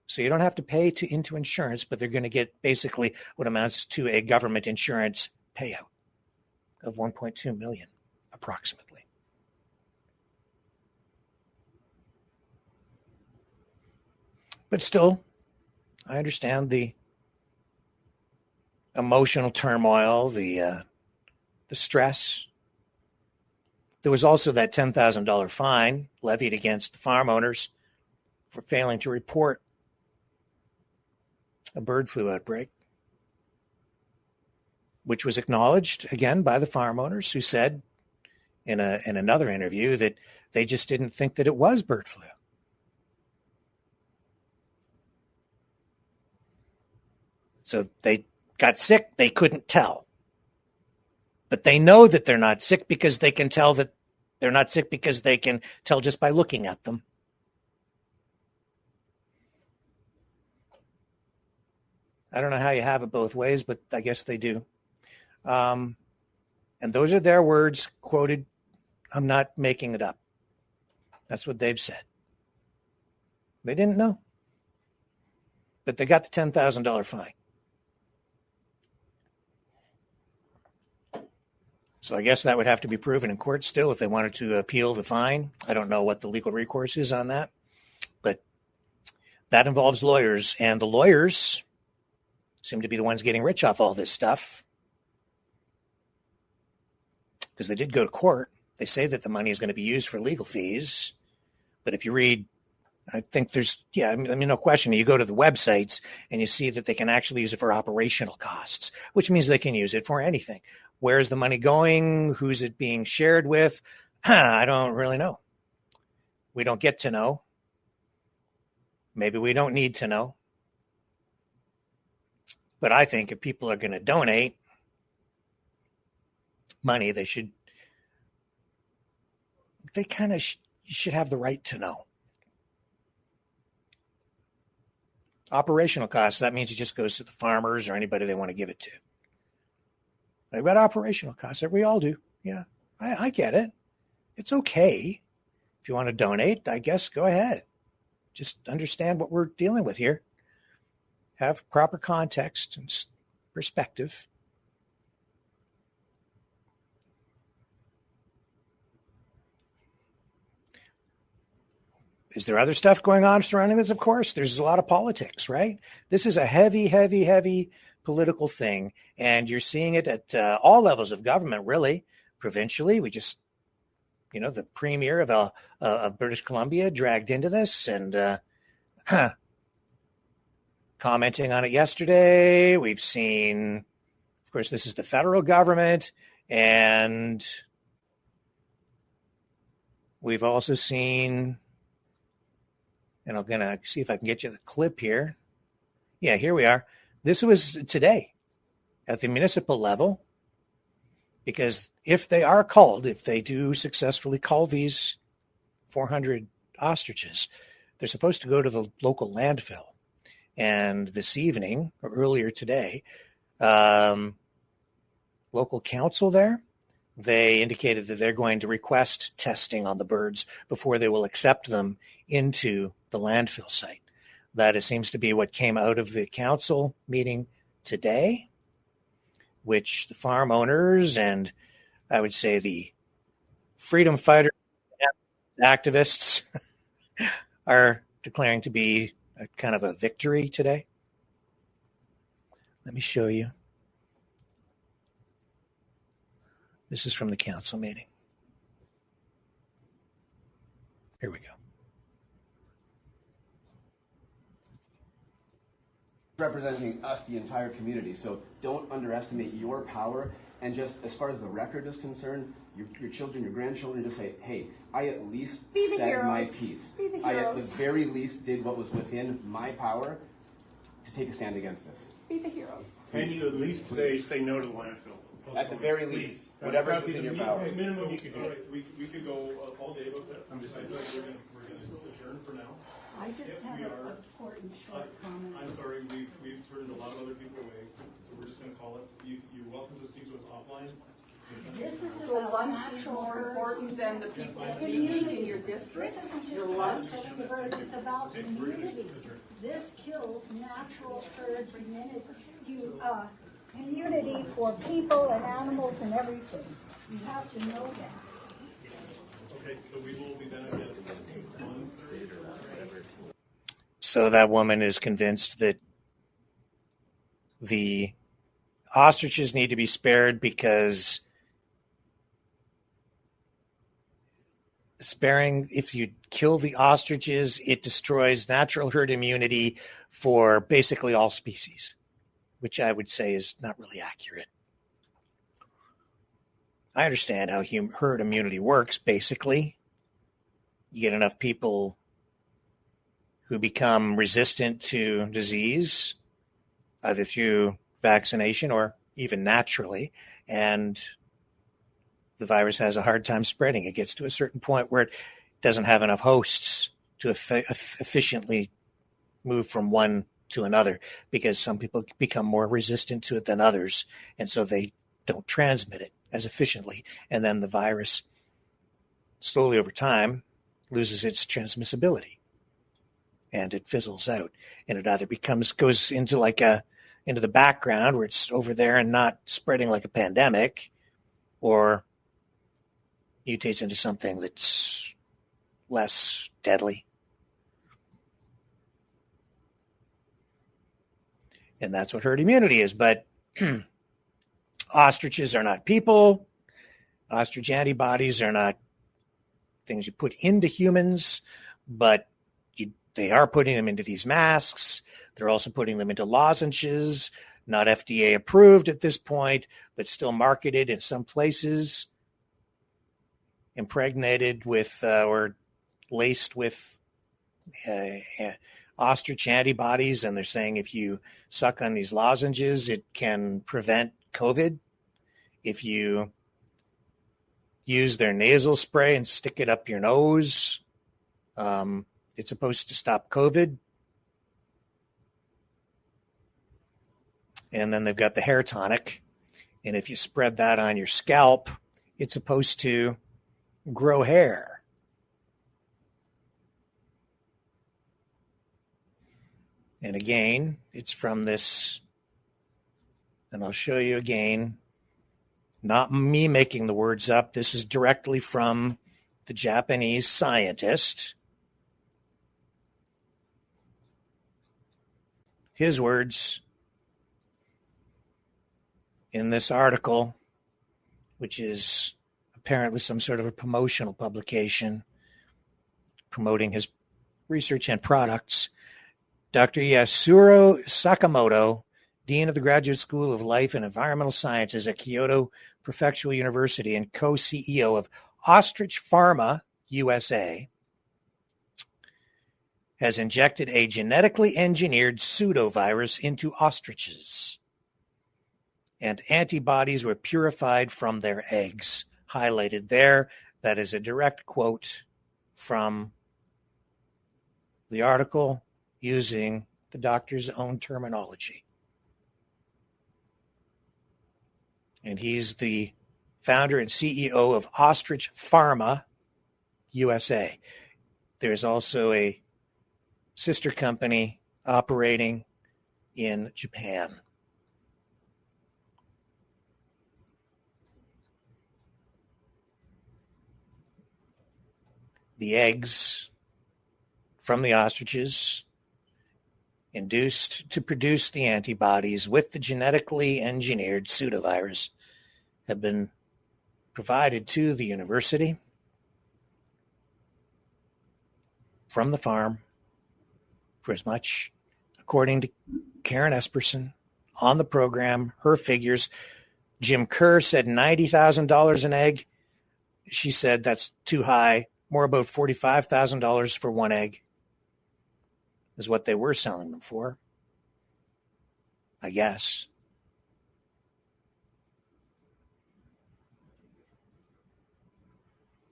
So you don't have to pay into insurance, but they're going to get basically what amounts to a government insurance payout of $1.2 million, approximately. But still, I understand the emotional turmoil, the stress. There was also that $10,000 fine levied against the farm owners for failing to report a bird flu outbreak, which was acknowledged again by the farm owners, who said in another interview that they just didn't think that it was bird flu. So they got sick, they couldn't tell. But they know that they're not sick because they can tell that they're not sick because they can tell just by looking at them. I don't know how you have it both ways, but I guess they do. And those are their words quoted. I'm not making it up. That's what they've said. They didn't know. But they got the $10,000 fine. So I guess that would have to be proven in court still if they wanted to appeal the fine. I don't know what the legal recourse is on that. But that involves lawyers. And the lawyers seem to be the ones getting rich off all this stuff, because they did go to court. They say that the money is going to be used for legal fees. But if you read, I think there's, no question. You go to the websites and you see that they can actually use it for operational costs, which means they can use it for anything. Where's the money going? Who's it being shared with? I don't really know. We don't get to know. Maybe we don't need to know. But I think if people are going to donate money, they kind of should have the right to know. Operational costs, that means it just goes to the farmers or anybody they want to give it to. They've got operational costs. We all do. Yeah, I get it. It's okay. If you want to donate, I guess go ahead. Just understand what we're dealing with here. Have proper context and perspective. Is there other stuff going on surrounding this? Of course, there's a lot of politics, right? This is a heavy, heavy, heavy political thing, and you're seeing it at all levels of government, really. Provincially, we just, the premier of British Columbia dragged into this and commenting on it yesterday. We've seen, of course, this is the federal government, and we've also seen, and I'm going to see if I can get you the clip here. Yeah, here we are. This was today at the municipal level, because if they do successfully cull these 400 ostriches, they're supposed to go to the local landfill. And this evening, or earlier today, local council there, they indicated that they're going to request testing on the birds before they will accept them into the landfill site. That seems to be what came out of the council meeting today, which the farm owners and I would say the freedom fighter activists are declaring to be a kind of a victory today. Let me show you. This is from the council meeting. Here we go. Representing us, the entire community, so don't underestimate your power. And just as far as the record is concerned, your children, your grandchildren, just say, hey, I at least said my piece. I at the very least did what was within my power to take a stand against this. Be the heroes. Can you at least today say no to the landfill? At the very least, whatever's within your power. Minimum you could do. We could go all day about this. I feel like we're going to adjourn for now. I just have an important short comment. I'm sorry, we've turned a lot of other people away, so we're just going to call it. You're welcome to speak to us offline. This is so lunch is more important than the people in your district. Your lunch. It's about community. This kills natural herd community for people and animals and everything. You have to know that. Okay, so we will be back at 1:30. So that woman is convinced that the ostriches need to be spared because if you kill the ostriches, it destroys natural herd immunity for basically all species, which I would say is not really accurate. I understand how herd immunity works, basically. You get enough people who become resistant to disease, either through vaccination or even naturally, and the virus has a hard time spreading. It gets to a certain point where it doesn't have enough hosts to efficiently move from one to another, because some people become more resistant to it than others, and so they don't transmit it as efficiently. And then the virus, slowly over time, loses its transmissibility, and it fizzles out, and it either goes into into the background where it's over there and not spreading like a pandemic, or mutates into something that's less deadly. And that's what herd immunity is. But ostriches are not people. Ostrich antibodies are not things you put into humans, but they are putting them into these masks. They're also putting them into lozenges, not FDA approved at this point, but still marketed in some places. impregnated with or laced with ostrich antibodies, and they're saying if you suck on these lozenges, it can prevent COVID. If you use their nasal spray and stick it up your nose, it's supposed to stop COVID. And then they've got the hair tonic. And if you spread that on your scalp, it's supposed to grow hair. And again, it's from this, and I'll show you again, not me making the words up. This is directly from the Japanese scientist. His words in this article, which is apparently some sort of a promotional publication promoting his research and products. Dr. Yasuro Sakamoto, Dean of the Graduate School of Life and Environmental Sciences at Kyoto Prefectural University and co-CEO of Ostrich Pharma USA, has injected a genetically engineered pseudovirus into ostriches, and antibodies were purified from their eggs. Highlighted there, that is a direct quote from the article using the doctor's own terminology. And he's the founder and CEO of Ostrich Pharma USA. There's also a sister company operating in Japan. The eggs from the ostriches induced to produce the antibodies with the genetically engineered pseudovirus have been provided to the university from the farm for as much, according to Karen Esperson on the program, her figures. Jim Kerr said $90,000 an egg. She said that's too high, more about $45,000 for one egg is what they were selling them for, I guess.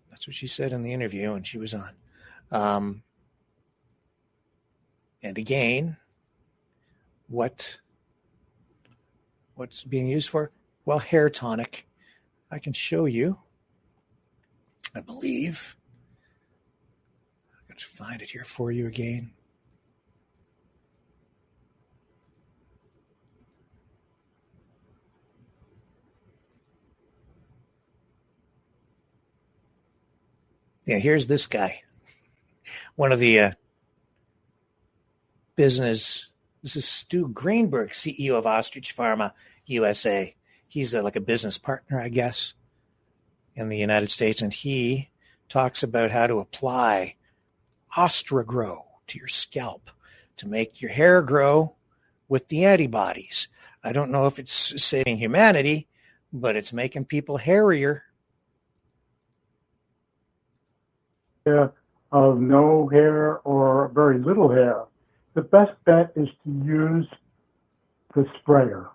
That's what she said in the interview when she was on. And again, what's being used for? Well, hair tonic. I can show you, I believe. I'm going to find it here for you again. Yeah, here's this guy. One of the this is Stu Greenberg, CEO of Ostrich Pharma USA. He's like a business partner, I guess, in the United States, and he talks about how to apply Ostragrow to your scalp to make your hair grow with the antibodies. I don't know if it's saving humanity, but it's making people hairier. Of no hair or very little hair, the best bet is to use the sprayer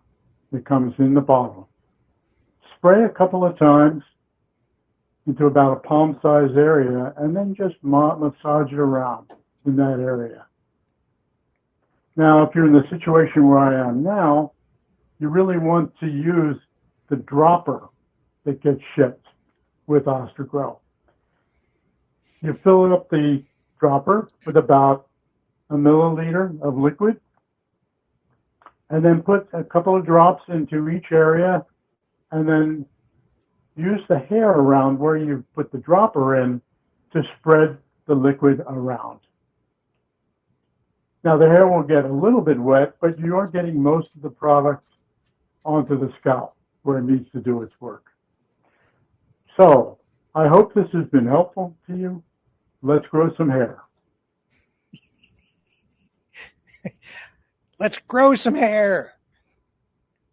that comes in the bottle. Spray a couple of times into about a palm-sized area, and then just massage it around in that area. Now, if you're in the situation where I am now, you really want to use the dropper that gets shipped with Ostragrow. You fill up the dropper with about a milliliter of liquid, and then put a couple of drops into each area, and then use the hair around where you put the dropper in to spread the liquid around. Now, the hair will get a little bit wet, but you are getting most of the product onto the scalp where it needs to do its work. So, I hope this has been helpful to you. Let's grow some hair. Let's grow some hair.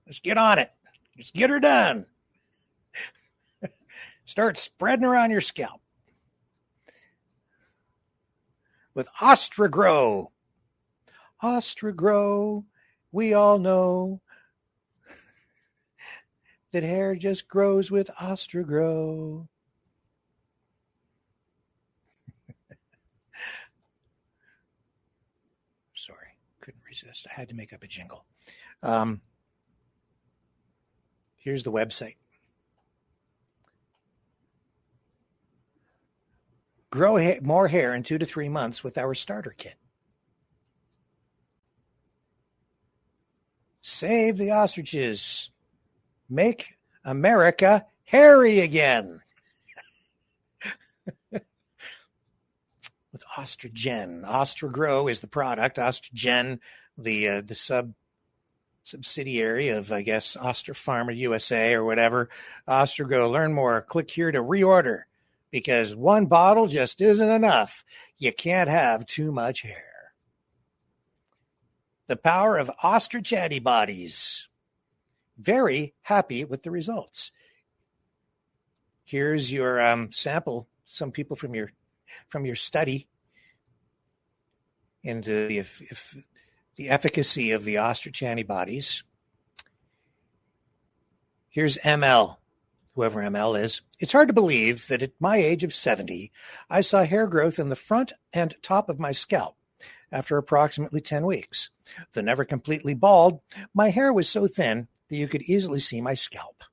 Let's get on it. Let's get her done. Start spreading around your scalp with Ostrigrow. Ostrigrow, we all know that hair just grows with Ostrigrow. Sorry, couldn't resist. I had to make up a jingle. Here's the website. Grow more hair in 2 to 3 months with our starter kit. Save the ostriches. Make America hairy again. With Ostrogen. Ostrigrow is the product. Ostrogen, the subsidiary of, I guess, Osterpharma USA or whatever. Ostrigrow. Learn more. Click here to reorder, because one bottle just isn't enough. You can't have too much hair. The power of ostrich antibodies. Very happy with the results. Here's your sample. Some people from your study into the efficacy of the ostrich antibodies. Here's ML, whoever ML is. It's hard to believe that at my age of 70, I saw hair growth in the front and top of my scalp after approximately 10 weeks. Though never completely bald, my hair was so thin that you could easily see my scalp.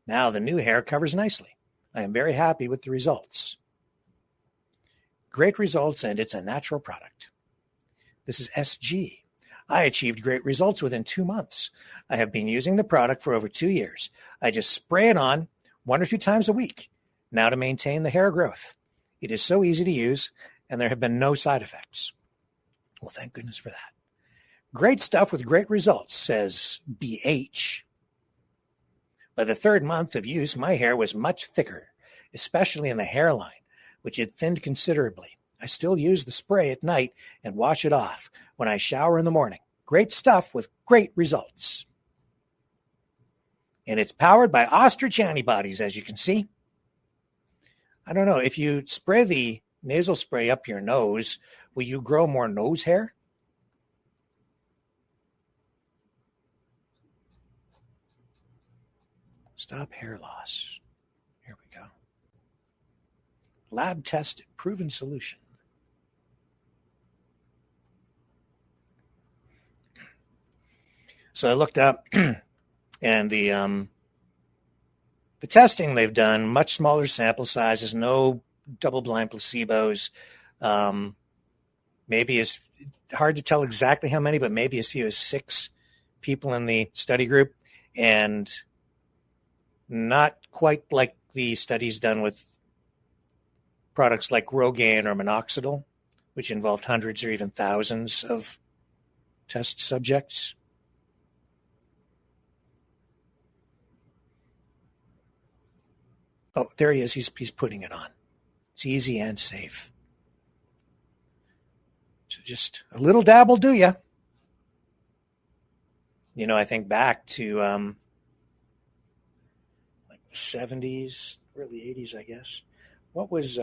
Now the new hair covers nicely. I am very happy with the results. Great results, and it's a natural product. This is SG. I achieved great results within 2 months. I have been using the product for over 2 years. I just spray it on 1 or 2 times a week now to maintain the hair growth. It is so easy to use, and there have been no side effects. Well, thank goodness for that. Great stuff with great results, says BH. By the 3rd month of use, my hair was much thicker, especially in the hairline, which had thinned considerably. I still use the spray at night and wash it off when I shower in the morning. Great stuff with great results. And it's powered by ostrich antibodies, as you can see. I don't know, if you spray the nasal spray up your nose, will you grow more nose hair? Stop hair loss. Here we go. Lab tested, proven solution. So I looked up, and the testing they've done, much smaller sample sizes, no double-blind placebos. Maybe it's hard to tell exactly how many, but maybe as few as 6 people in the study group, and not quite like the studies done with products like Rogaine or Minoxidil, which involved hundreds or even thousands of test subjects. Oh, there he is. He's putting it on. It's easy and safe. So just a little dab will do ya. You know, I think back to like the 70s, early 80s, I guess. What was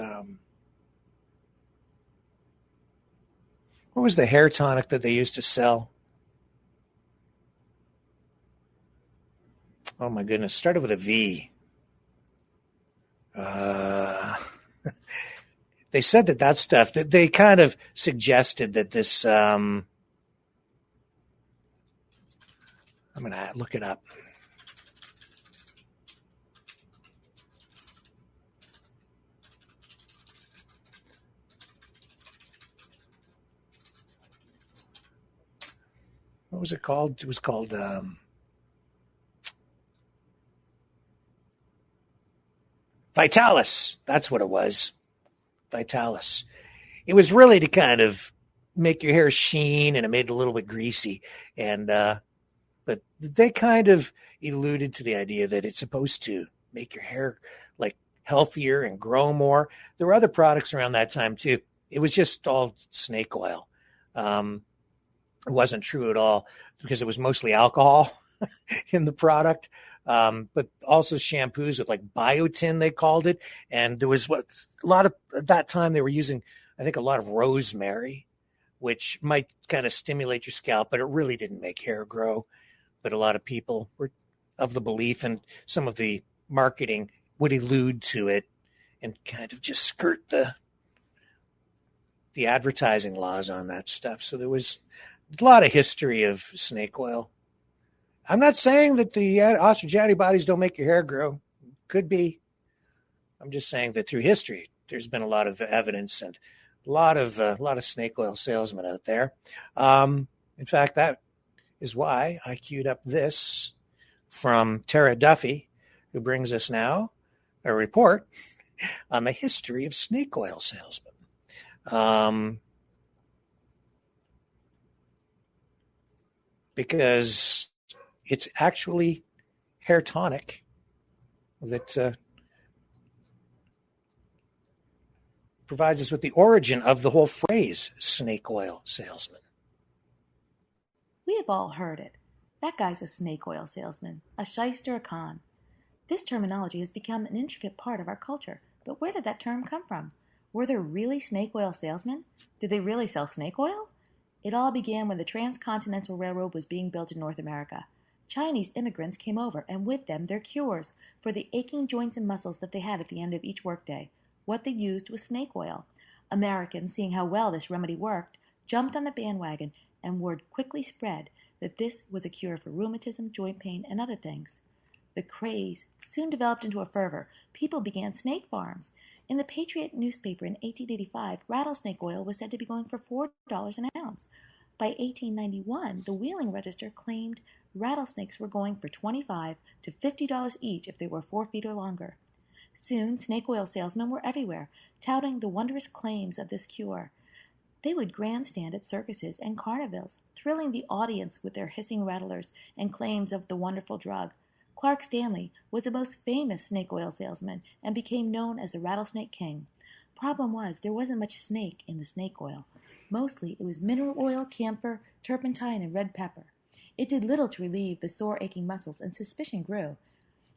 the hair tonic that they used to sell? Oh my goodness, started with a V. They said that stuff, that they kind of suggested that this, I'm going to look it up. What was it called? It was called Vitalis. That's what it was. Vitalis. It was really to kind of make your hair sheen, and it made it a little bit greasy. And but they kind of alluded to the idea that it's supposed to make your hair like healthier and grow more. There were other products around that time too. It was just all snake oil. It wasn't true at all, because it was mostly alcohol in the product. but also shampoos with like biotin, they called it. And there was a lot of, at that time they were using, I think, a lot of rosemary, which might kind of stimulate your scalp, but it really didn't make hair grow. But a lot of people were of the belief, and some of the marketing would allude to it and kind of just skirt the advertising laws on that stuff. So there was a lot of history of snake oil. I'm not saying that the ostrich antibodies don't make your hair grow. Could be. I'm just saying that through history, there's been a lot of evidence and a lot of snake oil salesmen out there. In fact, that is why I queued up this from Tara Duffy, who brings us now a report on the history of snake oil salesmen. Because it's actually hair tonic that provides us with the origin of the whole phrase snake oil salesman. We have all heard it. That guy's a snake oil salesman, a shyster, a con. This terminology has become an intricate part of our culture, but where did that term come from? Were there really snake oil salesmen? Did they really sell snake oil? It all began when the Transcontinental Railroad was being built in North America. Chinese immigrants came over, and with them their cures for the aching joints and muscles that they had at the end of each workday. What they used was snake oil. Americans, seeing how well this remedy worked, jumped on the bandwagon, and word quickly spread that this was a cure for rheumatism, joint pain, and other things. The craze soon developed into a fervor. People began snake farms. In the Patriot newspaper in 1885, rattlesnake oil was said to be going for $4 an ounce. By 1891, the Wheeling Register claimed rattlesnakes were going for $25 to $50 each if they were 4 feet or longer. Soon, snake oil salesmen were everywhere, touting the wondrous claims of this cure. They would grandstand at circuses and carnivals, thrilling the audience with their hissing rattlers and claims of the wonderful drug. Clark Stanley was the most famous snake oil salesman and became known as the Rattlesnake King. Problem was, there wasn't much snake in the snake oil. Mostly, it was mineral oil, camphor, turpentine, and red pepper. It did little to relieve the sore, aching muscles, and suspicion grew.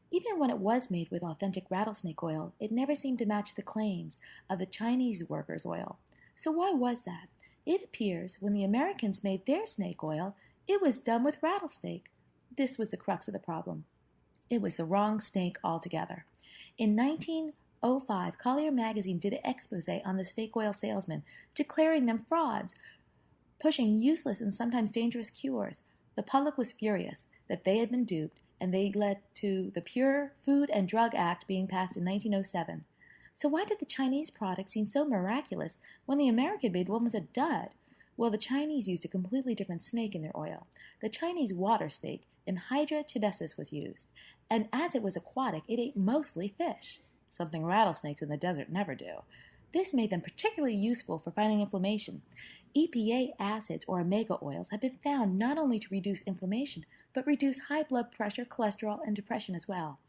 Even when it was made with authentic rattlesnake oil, it never seemed to match the claims of the Chinese workers' oil. So why was that? It appears when the Americans made their snake oil, it was done with rattlesnake. This was the crux of the problem. It was the wrong snake altogether. In 1905, Collier magazine did an expose on the snake oil salesmen, declaring them frauds, pushing useless and sometimes dangerous cures. The public was furious that they had been duped, and they led to the Pure Food and Drug Act being passed in 1907. So why did the Chinese product seem so miraculous when the American-made one was a dud? Well, the Chinese used a completely different snake in their oil. The Chinese water snake, Hydra chinesis, was used, and as it was aquatic, it ate mostly fish, something rattlesnakes in the desert never do. This made them particularly useful for fighting inflammation. EPA acids or omega oils have been found not only to reduce inflammation, but reduce high blood pressure, cholesterol, and depression as well.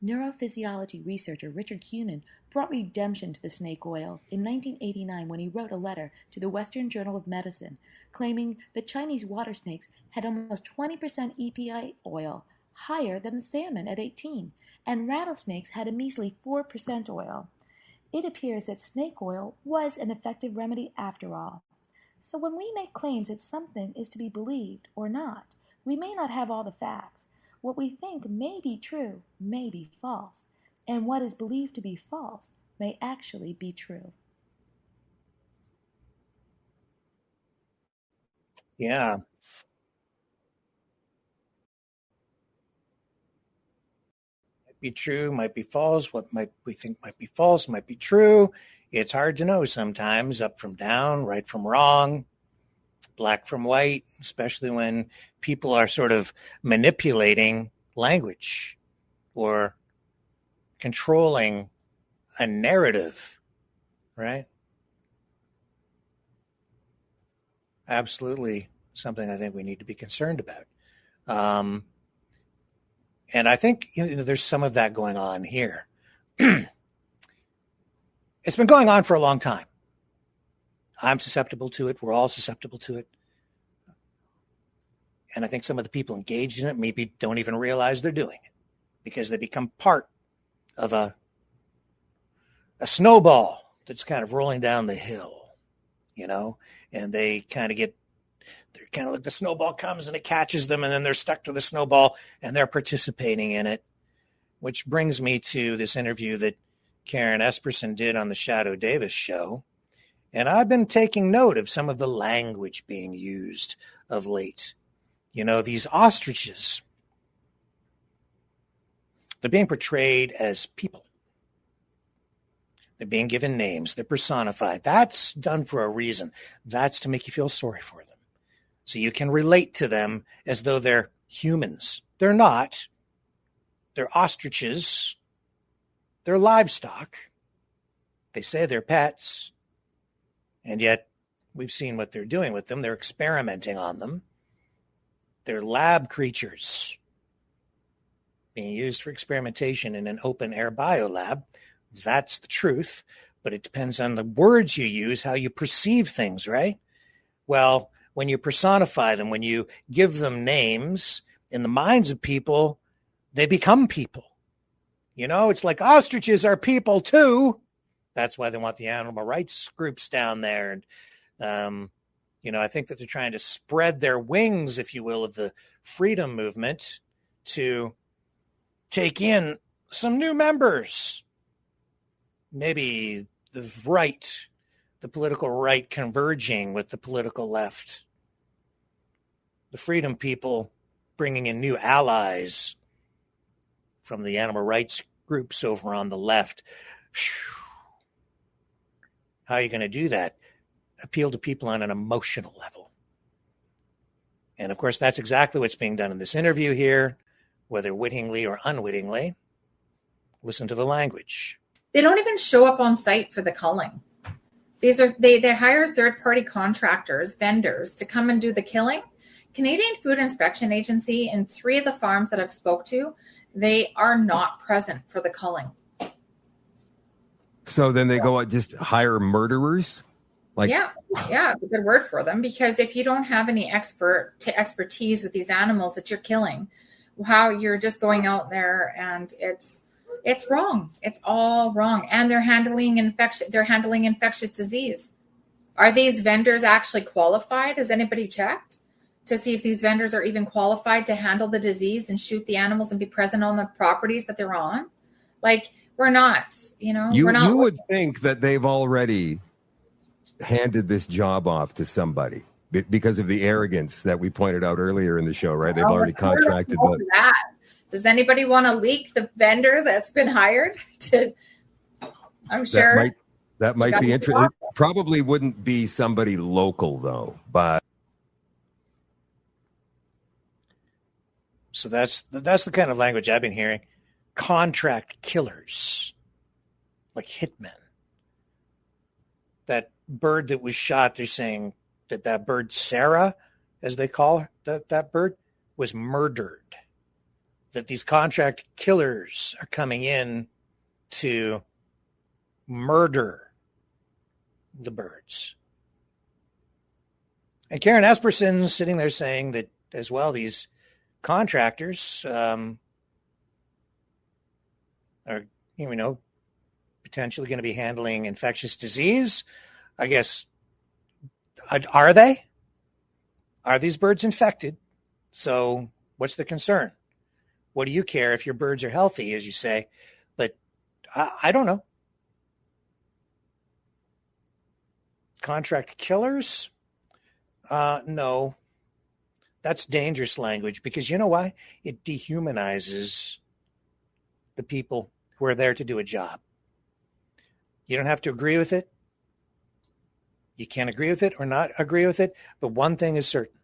Neurophysiology researcher Richard Cunin brought redemption to the snake oil in 1989 when he wrote a letter to the Western Journal of Medicine claiming that Chinese water snakes had almost 20% EPA oil, higher than the salmon at 18%, and rattlesnakes had a measly 4% oil. It appears that snake oil was an effective remedy after all. So when we make claims that something is to be believed or not, we may not have all the facts. What we think may be true may be false, and what is believed to be false may actually be true. Yeah. Might be true, might be false. What might we think might be false might be true. It's hard to know sometimes, up from down, right from wrong, black from white, especially when people are sort of manipulating language or controlling a narrative, right? Absolutely something I think we need to be concerned about. And I think there's some of that going on here. It's been going on for a long time. I'm susceptible to it. We're all susceptible to it. And I think some of the people engaged in it maybe don't even realize they're doing it. because they become part of a snowball that's kind of rolling down the hill, and they kind of they're kind of like the snowball comes and it catches them, and then they're stuck to the snowball and they're participating in it, which brings me to this interview that Karen Esperson did on the Shadow Davis show. And I've been taking note of some of the language being used of late. These ostriches, they're being portrayed as people. They're being given names. They're personified. That's done for a reason. That's to make you feel sorry for them. So you can relate to them as though they're humans. They're not. They're ostriches. They're livestock. They say they're pets. And yet we've seen what they're doing with them. They're experimenting on them. They're lab creatures being used for experimentation in an open air biolab. That's the truth, but it depends on the words you use, how you perceive things, right? Well, when you personify them, when you give them names, in the minds of people, they become people. It's like ostriches are people too. That's why they want the animal rights groups down there. And, I think that they're trying to spread their wings, if you will, of the freedom movement to take in some new members. Maybe the political right converging with the political left. The freedom people bringing in new allies from the animal rights groups over on the left. How are you going to do that? Appeal to people on an emotional level. And of course, that's exactly what's being done in this interview here, whether wittingly or unwittingly. Listen to the language. They don't even show up on site for the culling. They hire third-party contractors, vendors, to come and do the killing. Canadian Food Inspection Agency and 3 of the farms that I've spoke to, they are not present for the culling. So then they go out, just hire murderers? Yeah, it's a good word for them, because if you don't have any expertise with these animals that you're killing, how you're just going out there and it's wrong. It's all wrong. And they're handling infectious disease. Are these vendors actually qualified? Has anybody checked to see if these vendors are even qualified to handle the disease and shoot the animals and be present on the properties that they're on? We're not, we're not. You would think that they've already handed this job off to somebody because of the arrogance that we pointed out earlier in the show, right? They've already contracted that. Does anybody want to leak the vendor that's been hired to? I'm sure that might be interesting. It probably wouldn't be somebody local though, but. So that's the kind of language I've been hearing. Contract killers, like hitmen. That bird that was shot, they're saying that bird, Sarah, as they call her, that bird, was murdered. That these contract killers are coming in to murder the birds. And Karen Esperson's sitting there saying that as well, these contractors are, potentially going to be handling infectious disease. I guess, are they? Are these birds infected? So what's the concern? What do you care if your birds are healthy, as you say? But I don't know. Contract killers? No. That's dangerous language, because you know why? It dehumanizes the people who are there to do a job. You don't have to agree with it. You can't agree with it or not agree with it. But one thing is certain.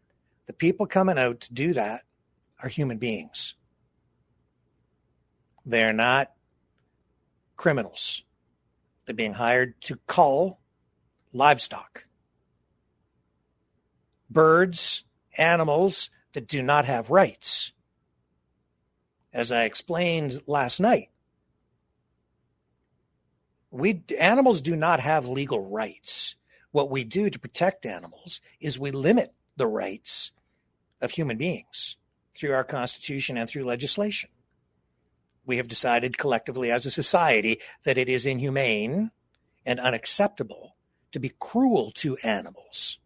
The people coming out to do that are human beings. They're not criminals. They're being hired to cull livestock. Birds, animals that do not have rights. As I explained last night, animals do not have legal rights. What we do to protect animals is we limit the rights of human beings through our Constitution and through legislation. we have decided collectively as a society that it is inhumane and unacceptable to be cruel to animals.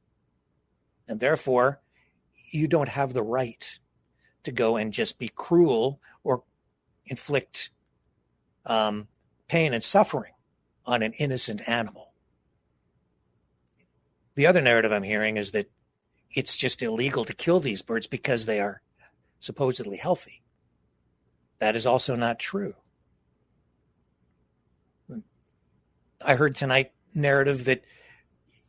And therefore, you don't have the right to go and just be cruel or inflict pain and suffering on an innocent animal. The other narrative I'm hearing is that it's just illegal to kill these birds because they are supposedly healthy. That is also not true. I heard tonight narrative that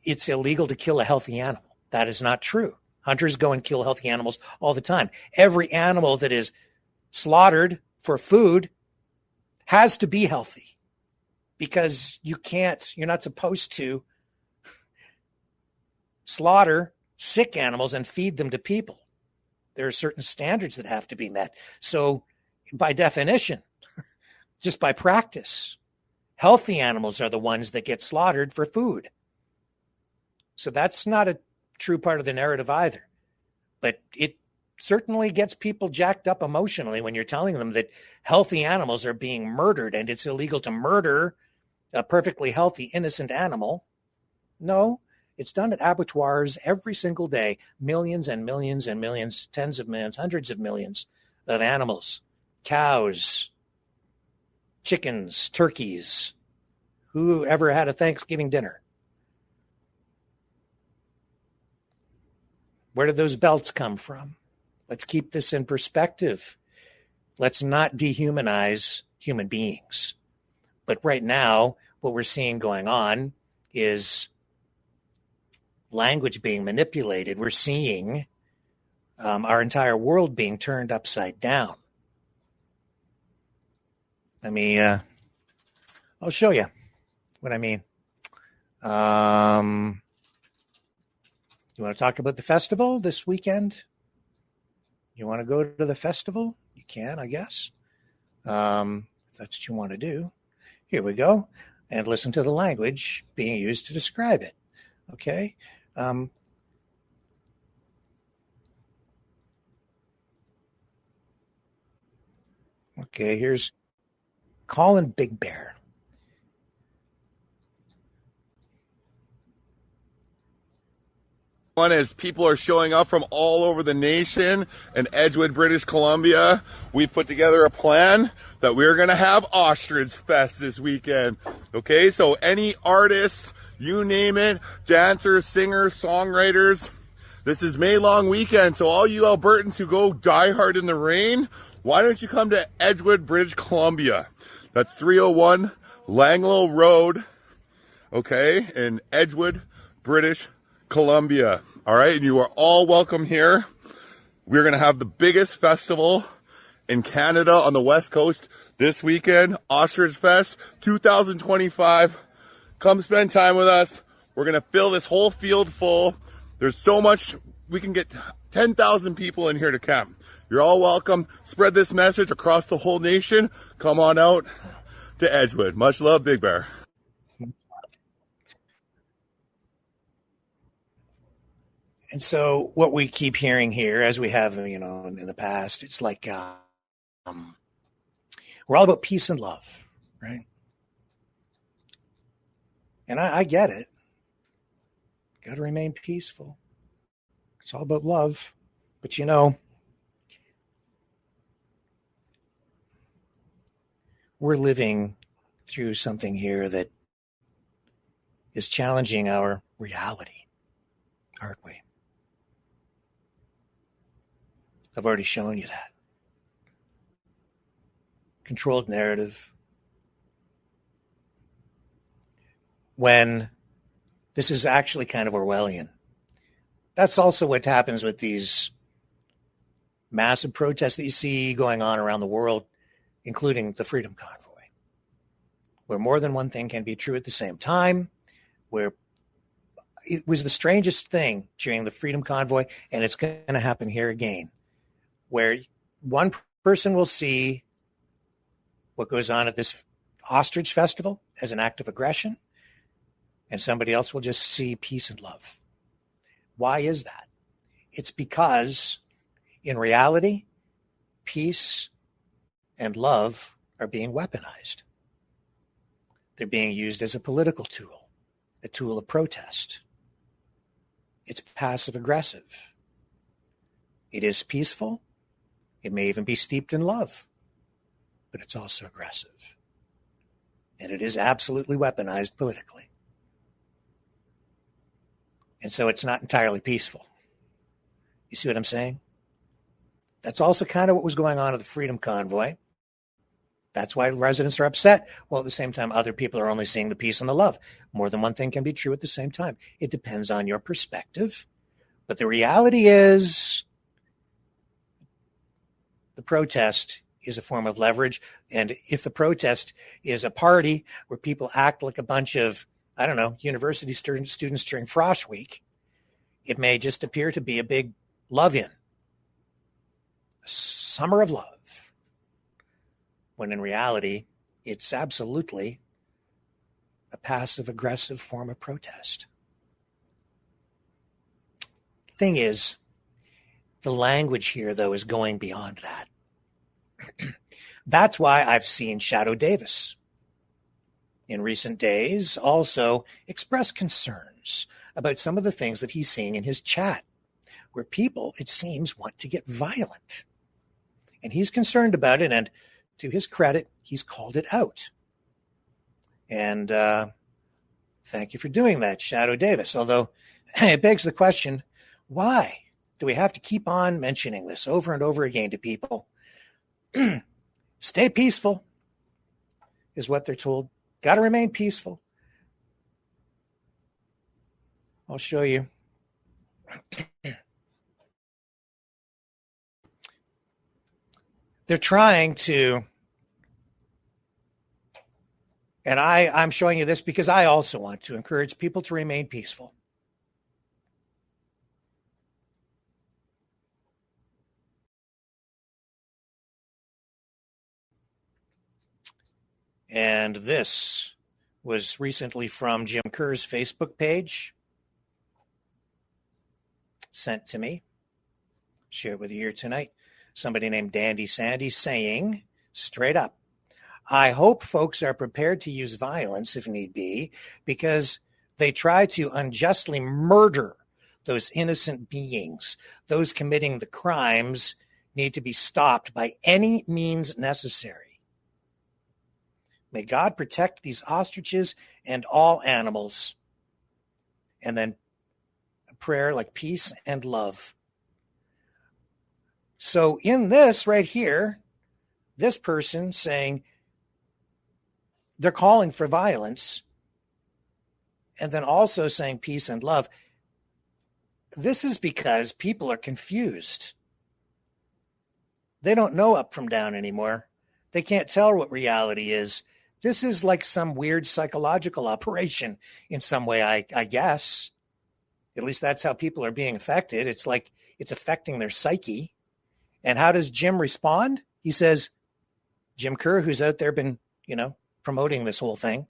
it's illegal to kill a healthy animal. That is not true. Hunters go and kill healthy animals all the time. Every animal that is slaughtered for food has to be healthy, because you're not supposed to slaughter sick animals and feed them to people. There are certain standards that have to be met. So by definition, just by practice, healthy animals are the ones that get slaughtered for food. So that's not a true part of the narrative either. But it certainly gets people jacked up emotionally when you're telling them that healthy animals are being murdered and it's illegal to murder a perfectly healthy, innocent animal. No, it's done at abattoirs every single day. Millions and millions and millions, tens of millions, hundreds of millions of animals, cows, chickens, turkeys. Who ever had a Thanksgiving dinner? Where did those belts come from? Let's keep this in perspective. Let's not dehumanize human beings. But right now, what we're seeing going on is language being manipulated. We're seeing our entire world being turned upside down. I'll show you what I mean. You want to talk about the festival this weekend? You want to go to the festival? You can, I guess. If that's what you want to do. Here we go. And listen to the language being used to describe it. Okay? Okay, here's Colin Big Bear. One is people are showing up from all over the nation. In Edgewood, British Columbia, we've put together a plan that we're going to have Ostrich Fest this weekend. Okay, so any artists, you name it, dancers, singers, songwriters, this is May long weekend. So all you Albertans who go die hard in the rain, why don't you come to Edgewood, British Columbia? That's 301 Langlow Road, okay, in Edgewood, British Columbia. All right, and you are all welcome here. We're going to have the biggest festival in Canada on the West Coast this weekend, Ostrich Fest 2025. Come spend time with us. We're going to fill this whole field full. There's so much. We can get 10,000 people in here to camp. You're all welcome. Spread this message across the whole nation. Come on out to Edgewood. Much love, Big Bear. And so what we keep hearing here, as we have, in the past, it's like we're all about peace and love, right? And I get it. Got to remain peaceful. It's all about love. But we're living through something here that is challenging our reality, aren't we? I've already shown you that. Controlled narrative. When this is actually kind of Orwellian. That's also what happens with these massive protests that you see going on around the world, including the Freedom Convoy, where more than one thing can be true at the same time, where it was the strangest thing during the Freedom Convoy, and it's going to happen here again, where one person will see what goes on at this Ostrich Festival as an act of aggression, and somebody else will just see peace and love. Why is that? It's because, in reality, peace and love are being weaponized. They're being used as a political tool, a tool of protest. It's passive aggressive. It is peaceful. It may even be steeped in love, but it's also aggressive. And it is absolutely weaponized politically. And so it's not entirely peaceful. You see what I'm saying? That's also kind of what was going on at the Freedom Convoy. That's why residents are upset. Well, at the same time, other people are only seeing the peace and the love. More than one thing can be true at the same time. It depends on your perspective. But the reality is the protest is a form of leverage. And if the protest is a party where people act like a bunch of, I don't know, university students during Frosh Week, it may just appear to be a big love-in, a summer of love, when in reality, it's absolutely a passive-aggressive form of protest. Thing is, the language here, though, is going beyond that. That's why I've seen Shadow Davis in recent days also express concerns about some of the things that he's seeing in his chat, where people, it seems, want to get violent. And he's concerned about it, and to his credit, he's called it out. And thank you for doing that, Shadow Davis. Although it begs the question, why do we have to keep on mentioning this over and over again to people? Stay peaceful is what they're told. Got to remain peaceful. I'll show you. They're trying to, and I'm showing you this because I also want to encourage people to remain peaceful. And this was recently from Jim Kerr's Facebook page, sent to me. Share it with you here tonight. Somebody named Dandy Sandy saying, straight up, I hope folks are prepared to use violence if need be, because they try to unjustly murder those innocent beings. Those committing the crimes need to be stopped by any means necessary. May God protect these ostriches and all animals. And then a prayer like peace and love. So in this right here, this person saying they're calling for violence and then also saying peace and love. This is because people are confused. They don't know up from down anymore. They can't tell what reality is. This is like some weird psychological operation in some way, I guess. At least that's how people are being affected. It's like it's affecting their psyche. And how does Jim respond? He says, Jim Kerr, who's out there been, promoting this whole thing.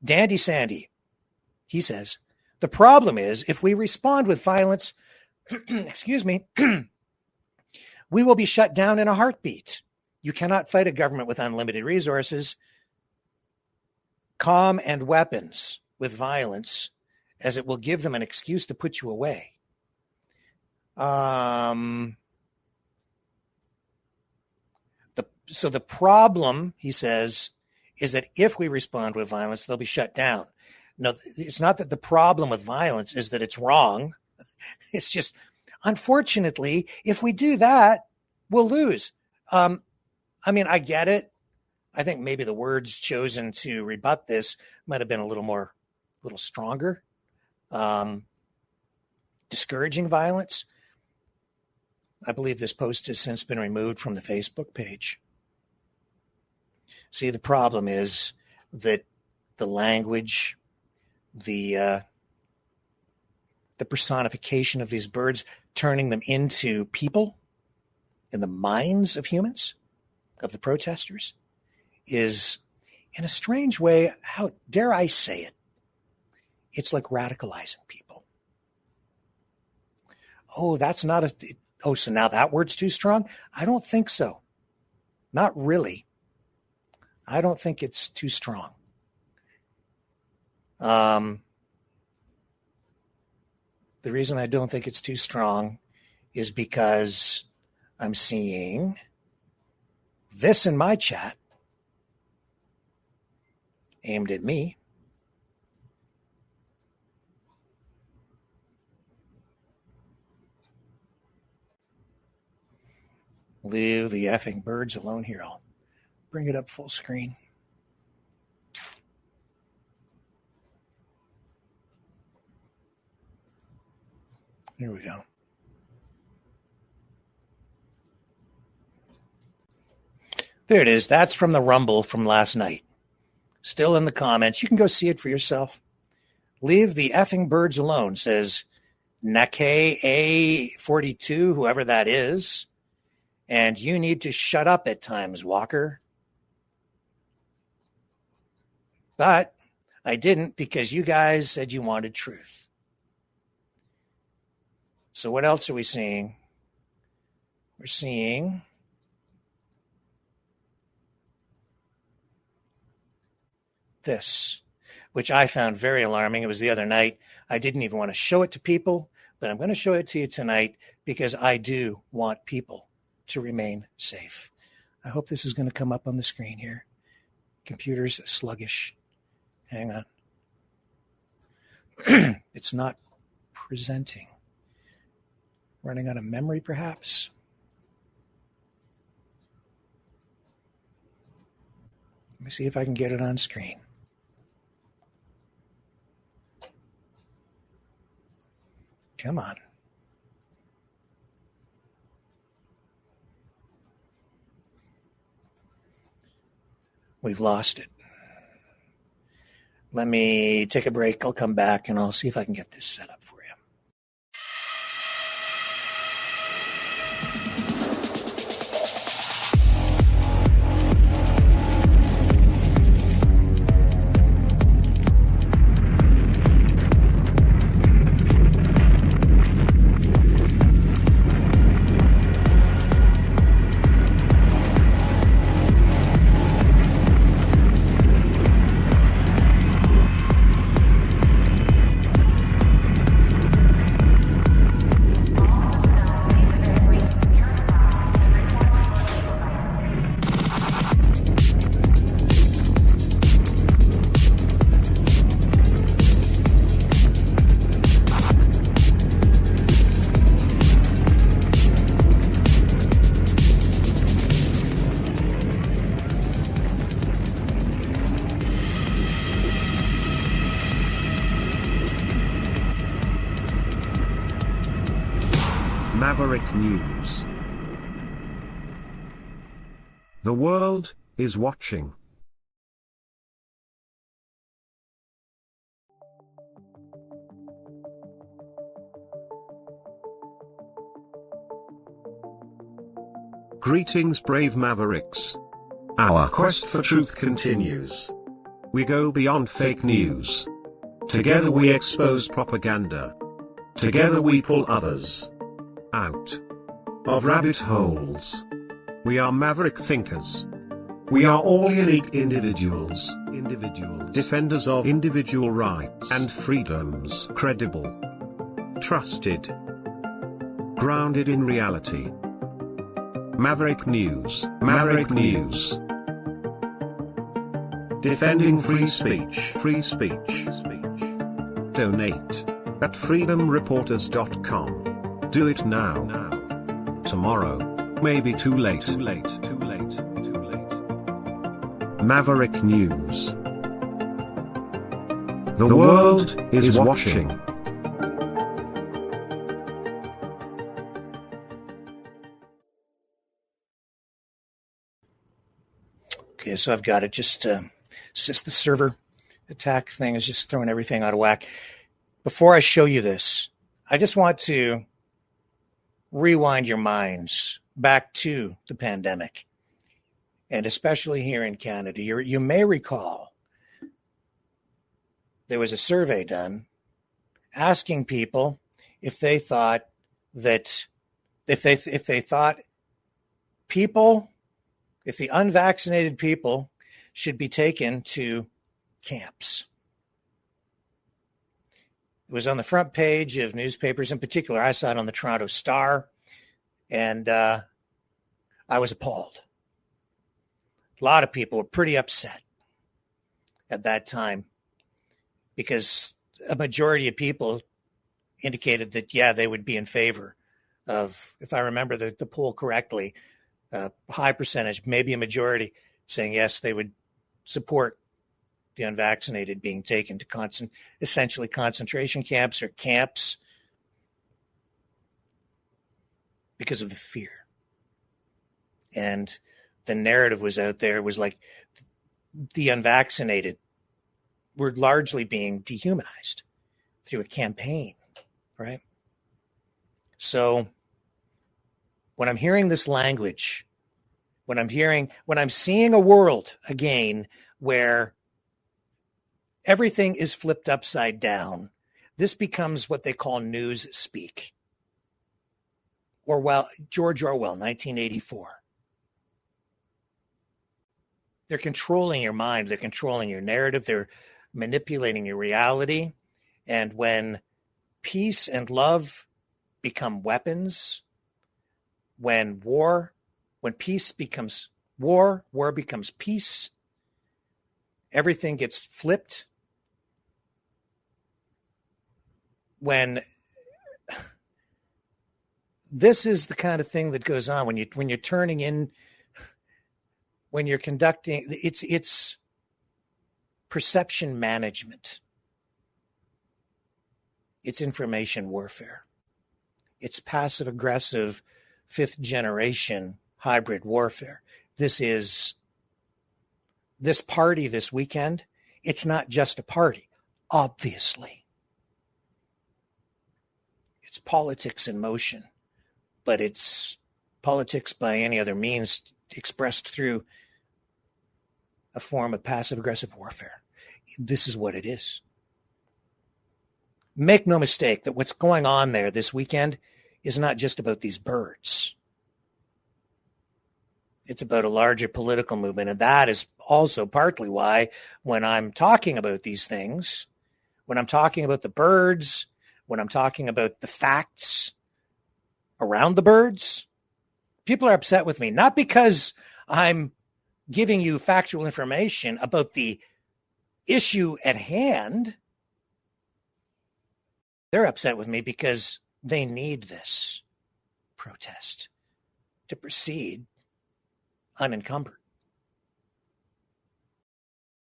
Dandy Sandy, he says, the problem is if we respond with violence, excuse me, we will be shut down in a heartbeat. You cannot fight a government with unlimited resources, calm and weapons with violence, as it will give them an excuse to put you away. So the problem, he says, is that if we respond with violence, they'll be shut down. No, it's not that the problem with violence is that it's wrong. It's just, unfortunately, if we do that, we'll lose. I get it. I think maybe the words chosen to rebut this might have been a little stronger. Discouraging violence. I believe this post has since been removed from the Facebook page. See, the problem is that the language, the personification of these birds, turning them into people in the minds of humans, of the protesters, is, in a strange way, how dare I say it, it's like radicalizing people. Oh, so now that word's too strong? I don't think so. Not really. I don't think it's too strong. The reason I don't think it's too strong is because I'm seeing this in my chat aimed at me. Leave the effing birds alone here. I'll bring it up full screen. Here we go. There it is. That's from the Rumble from last night. Still in the comments. You can go see it for yourself. Leave the effing birds alone, says Nake A42, whoever that is. And you need to shut up at times, Walker. But I didn't because you guys said you wanted truth. So what else are we seeing? We're seeing this, which I found very alarming. It was the other night. I didn't even want to show it to people, but I'm going to show it to you tonight because I do want people to remain safe. I hope this is going to come up on the screen here. Computer's sluggish. Hang on. It's not presenting. Running out of memory, perhaps. Let me see if I can get it on screen. Come on. We've lost it. Let me take a break. I'll come back and I'll see if I can get this set up for you. Maverick News. The world is watching. Greetings, brave Mavericks. Our quest for truth continues. We go beyond fake news. Together we expose propaganda. Together we pull others out of rabbit holes. We are maverick thinkers. We are all unique individuals, defenders of individual rights and freedoms, credible, trusted, grounded in reality. Maverick News, Maverick News. Defending free speech, Donate at freedomreporters.com. Do it now. Tomorrow may be too late. Maverick News. The world is watching. Okay, so I've got it. It's just the server attack thing is just throwing everything out of whack. Before I show you this, I just want to rewind your minds back to the pandemic, and especially here in Canada. You may recall there was a survey done asking people if they thought that if the unvaccinated people should be taken to camps. It was on the front page of newspapers. In particular, I saw it on the Toronto Star, and I was appalled. A lot of people were pretty upset at that time because a majority of people indicated that, yeah, they would be in favor of, if I remember the poll correctly, a high percentage, maybe a majority, saying yes, they would support the unvaccinated being taken to essentially concentration camps or camps because of the fear. And the narrative was out there, was like the unvaccinated were largely being dehumanized through a campaign, right? So when I'm hearing this language, when I'm seeing a world again where everything is flipped upside down, this becomes what they call news speak. George Orwell, 1984. They're controlling your mind. They're controlling your narrative. They're manipulating your reality. And when peace and love become weapons, when peace becomes war becomes peace, everything gets flipped. When this is the kind of thing that goes on when you're turning in, when you're conducting, it's perception management. It's information warfare. It's passive aggressive, 5th generation hybrid warfare. This party this weekend, it's not just a party, obviously. It's politics in motion, but it's politics by any other means expressed through a form of passive-aggressive warfare. This is what it is. Make no mistake that what's going on there this weekend is not just about these birds. It's about a larger political movement, and that is also partly why when I'm talking about these things, when I'm talking about the birds, when I'm talking about the facts around the birds, people are upset with me, not because I'm giving you factual information about the issue at hand. They're upset with me because they need this protest to proceed unencumbered.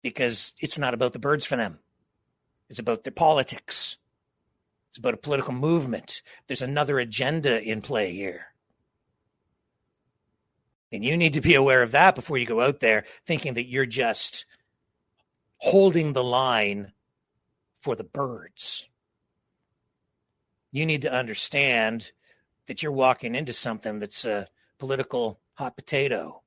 Because it's not about the birds for them. It's about their politics. It's about a political movement. There's another agenda in play here. And you need to be aware of that before you go out there thinking that you're just holding the line for the birds. You need to understand that you're walking into something that's a political hot potato.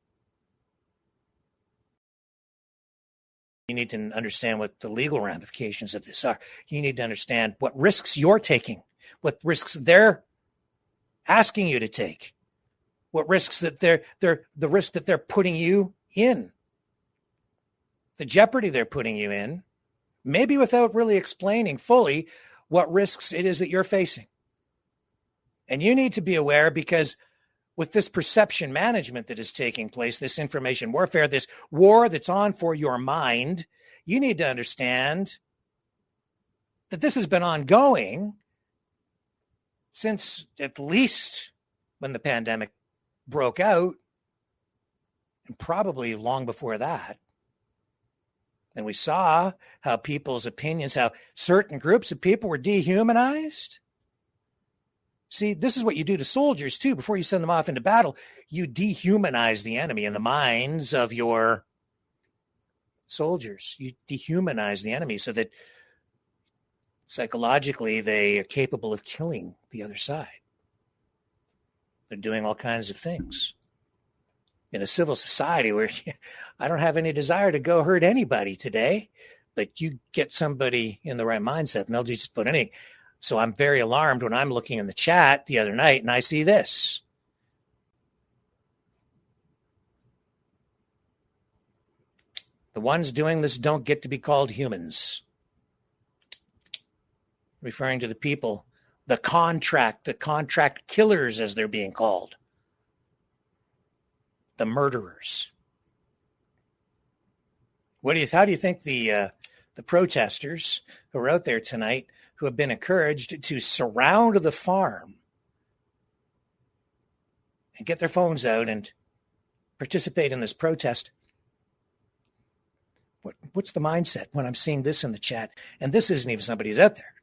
You need to understand what the legal ramifications of this are. You need to understand what risks you're taking, what risks they're asking you to take. What risks that the risk that they're putting you in, the jeopardy they're putting you in, maybe without really explaining fully what risks it is that you're facing. And you need to be aware, because with this perception management that is taking place, this information warfare, this war that's on for your mind, you need to understand that this has been ongoing since at least when the pandemic broke out, and probably long before that. And we saw how people's opinions, how certain groups of people were dehumanized. See, this is what you do to soldiers too. Before you send them off into battle, you dehumanize the enemy in the minds of your soldiers. You dehumanize the enemy so that psychologically they are capable of killing the other side. They're doing all kinds of things. In a civil society where I don't have any desire to go hurt anybody today, but you get somebody in the right mindset and they'll just put anything. So I'm very alarmed when I'm looking in the chat the other night and I see this. The The ones doing this don't get to be called humans. Referring to the people, the contract killers, as they're being called. The murderers. How do you think the protesters who are out there tonight, who have been encouraged to surround the farm and get their phones out and participate in this protest, what's the mindset when I'm seeing this in the chat? And this isn't even somebody who's out there.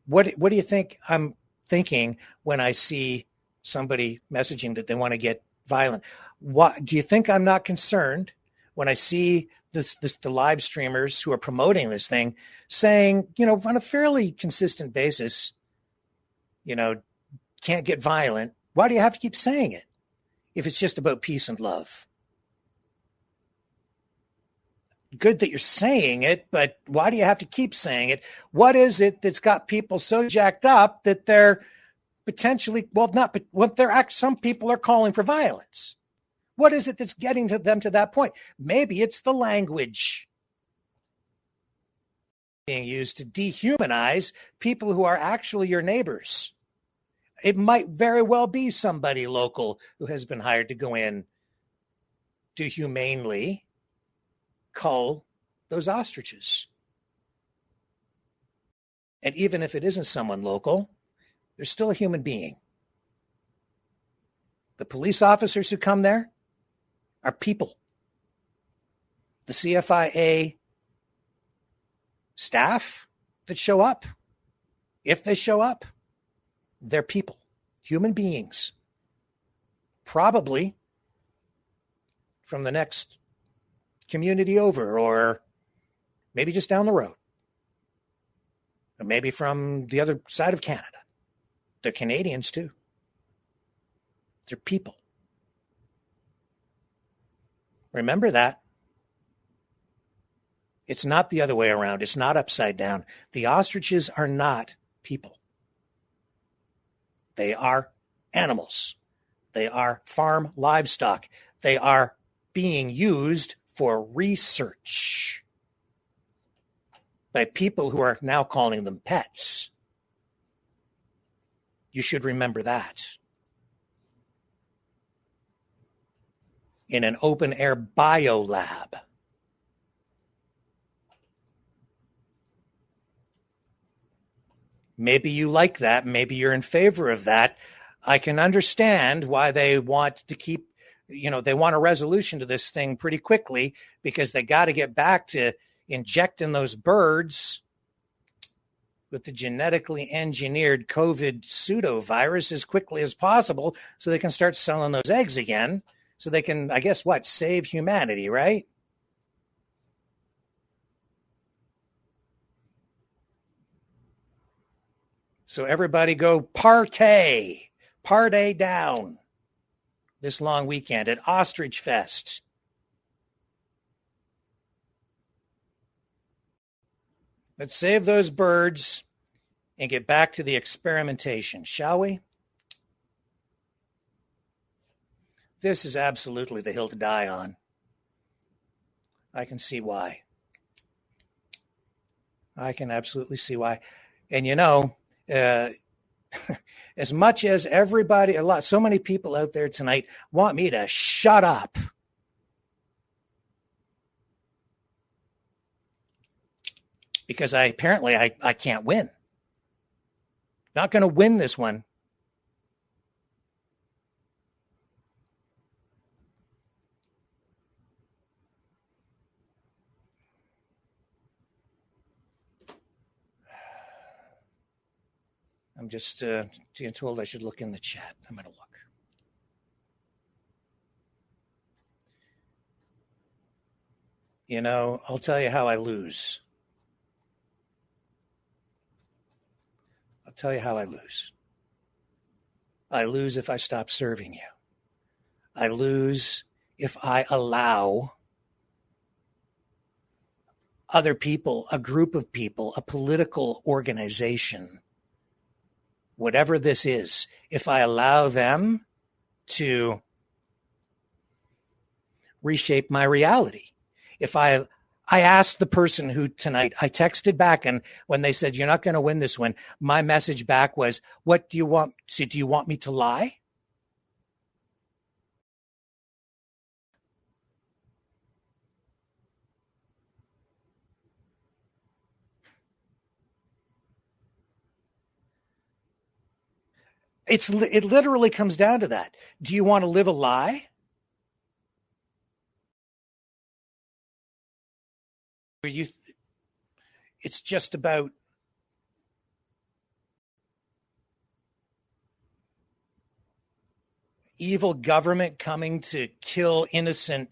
What do you think I'm thinking when I see somebody messaging that they want to get violent? What do you think I'm not concerned when I see the live streamers who are promoting this thing saying, on a fairly consistent basis, can't get violent? Why do you have to keep saying it if it's just about peace and love? Good that you're saying it, but why do you have to keep saying it? What is it that's got people so jacked up that they're potentially, some people are calling for violence? What is it that's getting to them to that point? Maybe it's the language being used to dehumanize people who are actually your neighbors. It might very well be somebody local who has been hired to go in to humanely cull those ostriches. And even if it isn't someone local, they're still a human being. The police officers who come there are people. The CFIA staff that show up, if they show up, they're people, human beings. Probably from the next community over, or maybe just down the road, or maybe from the other side of Canada. They're Canadians too. They're people. Remember that. It's not the other way around. It's not upside down. The ostriches are not people. They are animals. They are farm livestock. They are being used for research by people who are now calling them pets. You should remember that. In an open air bio lab. Maybe you like that. Maybe you're in favor of that. I can understand why they want to keep, they want a resolution to this thing pretty quickly, because they got to get back to injecting those birds with the genetically engineered COVID pseudovirus as quickly as possible so they can start selling those eggs again, so they can, I guess, save humanity, right? So everybody go party down this long weekend at Ostrich Fest. Let's save those birds and get back to the experimentation, shall we? This is absolutely the hill to die on. I can see why. I can absolutely see why. And as much as everybody, so many people out there tonight want me to shut up. Because I can't win. Not going to win this one. I'm just being told I should look in the chat. I'm going to look. I'll tell you how I lose. I'll tell you how I lose. I lose if I stop serving you. I lose if I allow other people, a group of people, a political organization, whatever this is, if I allow them to reshape my reality, if I I asked the person who tonight, I texted back, and when they said, you're not going to win this one, my message back was, what do you want? So do you want me to lie? It literally comes down to that. Do you want to live a lie? It's just about evil government coming to kill innocent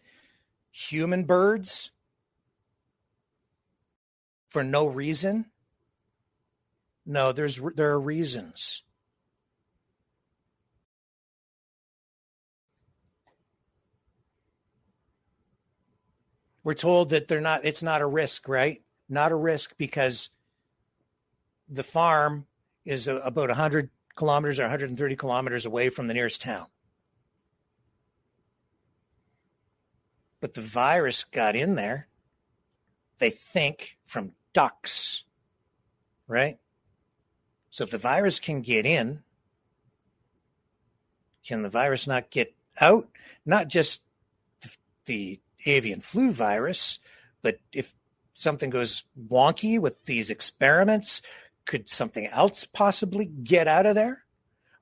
human birds for no reason? No, there are reasons. We're told that it's not a risk, right? Not a risk because the farm is about 100 kilometers or 130 kilometers away from the nearest town. But the virus got in there, they think, from ducks, right? So if the virus can get in, can the virus not get out? Not just the avian flu virus, but if something goes wonky with these experiments, could something else possibly get out of there?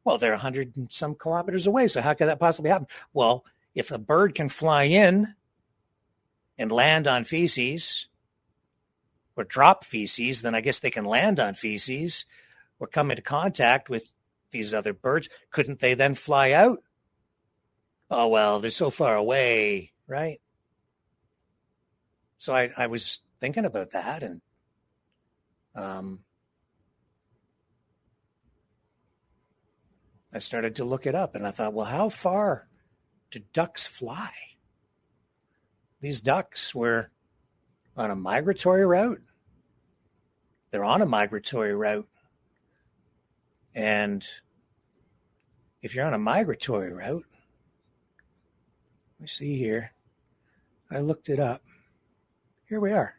Well, they're 100 and some kilometers away, so how could that possibly happen? Well, if a bird can fly in and land on feces or drop feces, then I guess they can land on feces or come into contact with these other birds. Couldn't they then fly out? Oh, well, they're so far away, right? So I was thinking about that, and I started to look it up, and I thought, well, how far do ducks fly? These ducks were on a migratory route. They're on a migratory route. And if you're on a migratory route, let me see here. I looked it up. Here we are.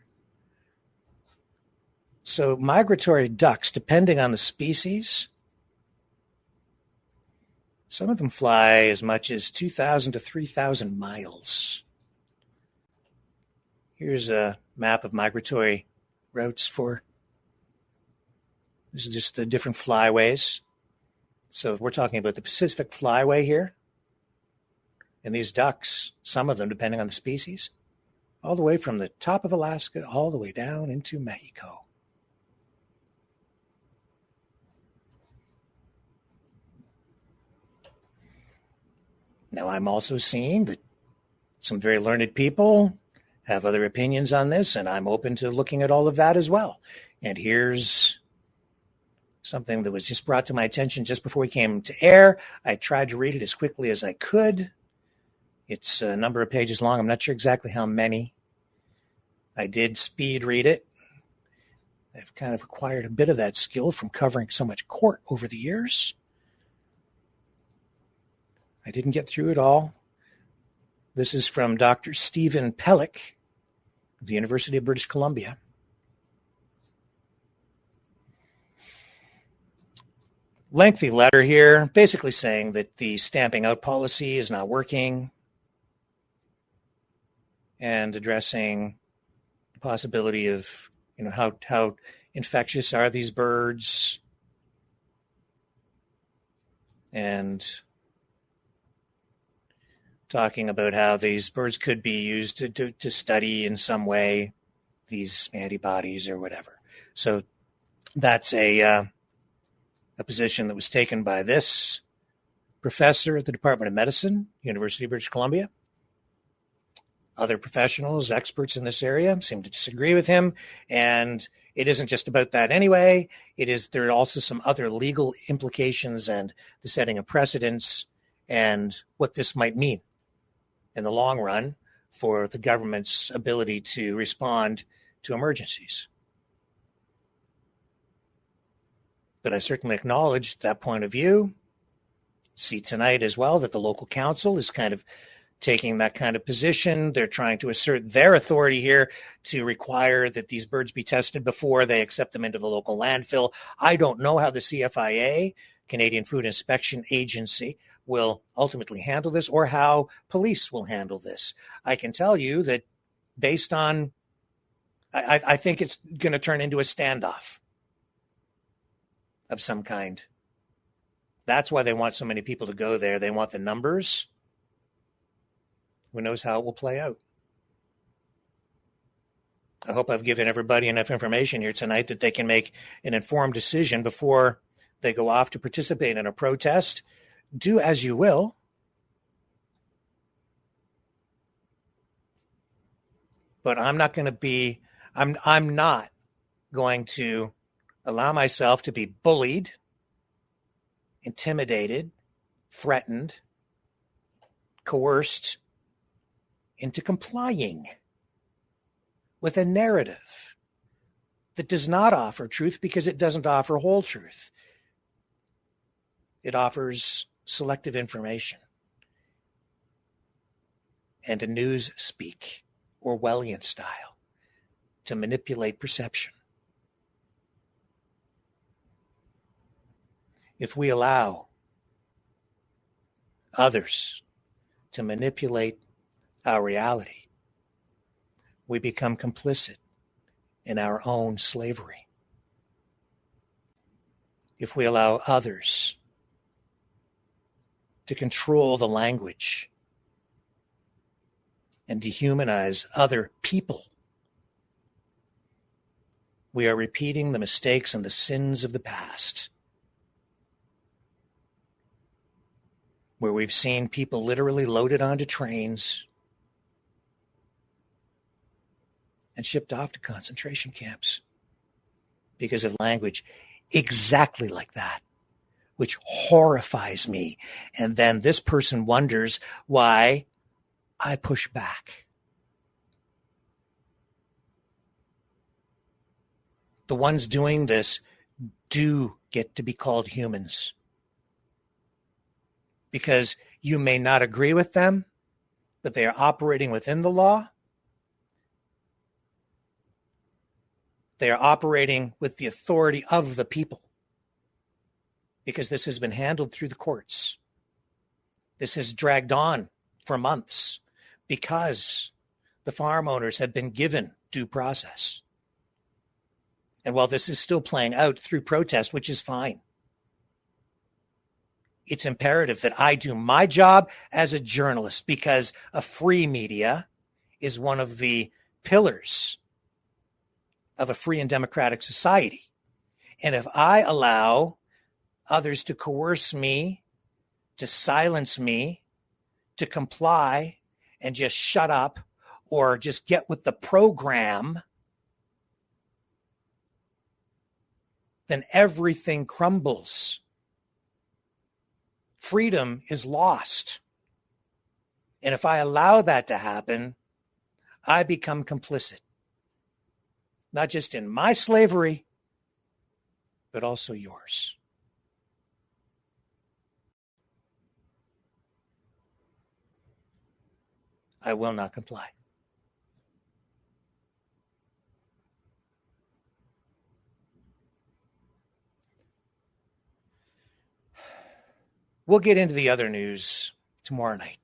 So migratory ducks, depending on the species, some of them fly as much as 2,000 to 3,000 miles. Here's a map of migratory routes this is just the different flyways. So we're talking about the Pacific Flyway here. And these ducks, some of them, depending on the species, all the way from the top of Alaska all the way down into Mexico. Now, I'm also seeing that some very learned people have other opinions on this, and I'm open to looking at all of that as well. And here's something that was just brought to my attention just before we came to air. I tried to read it as quickly as I could. It's a number of pages long. I'm not sure exactly how many. I did speed read it. I've kind of acquired a bit of that skill from covering so much court over the years. I didn't get through it all. This is from Dr. Stephen Pellick of the University of British Columbia. Lengthy letter here, basically saying that the stamping out policy is not working and addressing the possibility of, how infectious are these birds, and talking about how these birds could be used to study in some way these antibodies or whatever. So that's a position that was taken by this professor at the Department of Medicine, University of British Columbia. Other professionals, experts in this area, seem to disagree with him. And it isn't just about that anyway. There are also some other legal implications and the setting of precedents and what this might mean in the long run for the government's ability to respond to emergencies. But I certainly acknowledge that point of view. See tonight as well that the local council is kind of taking that kind of position. They're trying to assert their authority here to require that these birds be tested before they accept them into the local landfill. I don't know how the CFIA, Canadian Food Inspection Agency, will ultimately handle this, or how police will handle this. I can tell you that based on, I think it's going to turn into a standoff of some kind. That's why they want so many people to go there. They want the numbers. Who knows how it will play out? I hope I've given everybody enough information here tonight that they can make an informed decision before they go off to participate in a protest. Do as you will. But I'm not going to allow myself to be bullied, intimidated, threatened, coerced into complying with a narrative that does not offer truth, because it doesn't offer whole truth. It offers selective information and a news speak, Orwellian style, to manipulate perception. If we allow others to manipulate our reality, we become complicit in our own slavery. If we allow others to control the language and dehumanize other people, we are repeating the mistakes and the sins of the past, where we've seen people literally loaded onto trains and shipped off to concentration camps because of language exactly like that, which horrifies me. And then this person wonders why I push back. The ones doing this do get to be called humans, because you may not agree with them, but they are operating within the law. They are operating with the authority of the people, because this has been handled through the courts. This has dragged on for months because the farm owners have been given due process. And while this is still playing out through protest, which is fine, it's imperative that I do my job as a journalist, because a free media is one of the pillars of a free and democratic society. And if I allow others to coerce me, to silence me, to comply and just shut up or just get with the program, then everything crumbles. Freedom is lost. And if I allow that to happen, I become complicit, not just in my slavery, but also yours. I will not comply. We'll get into the other news tomorrow night.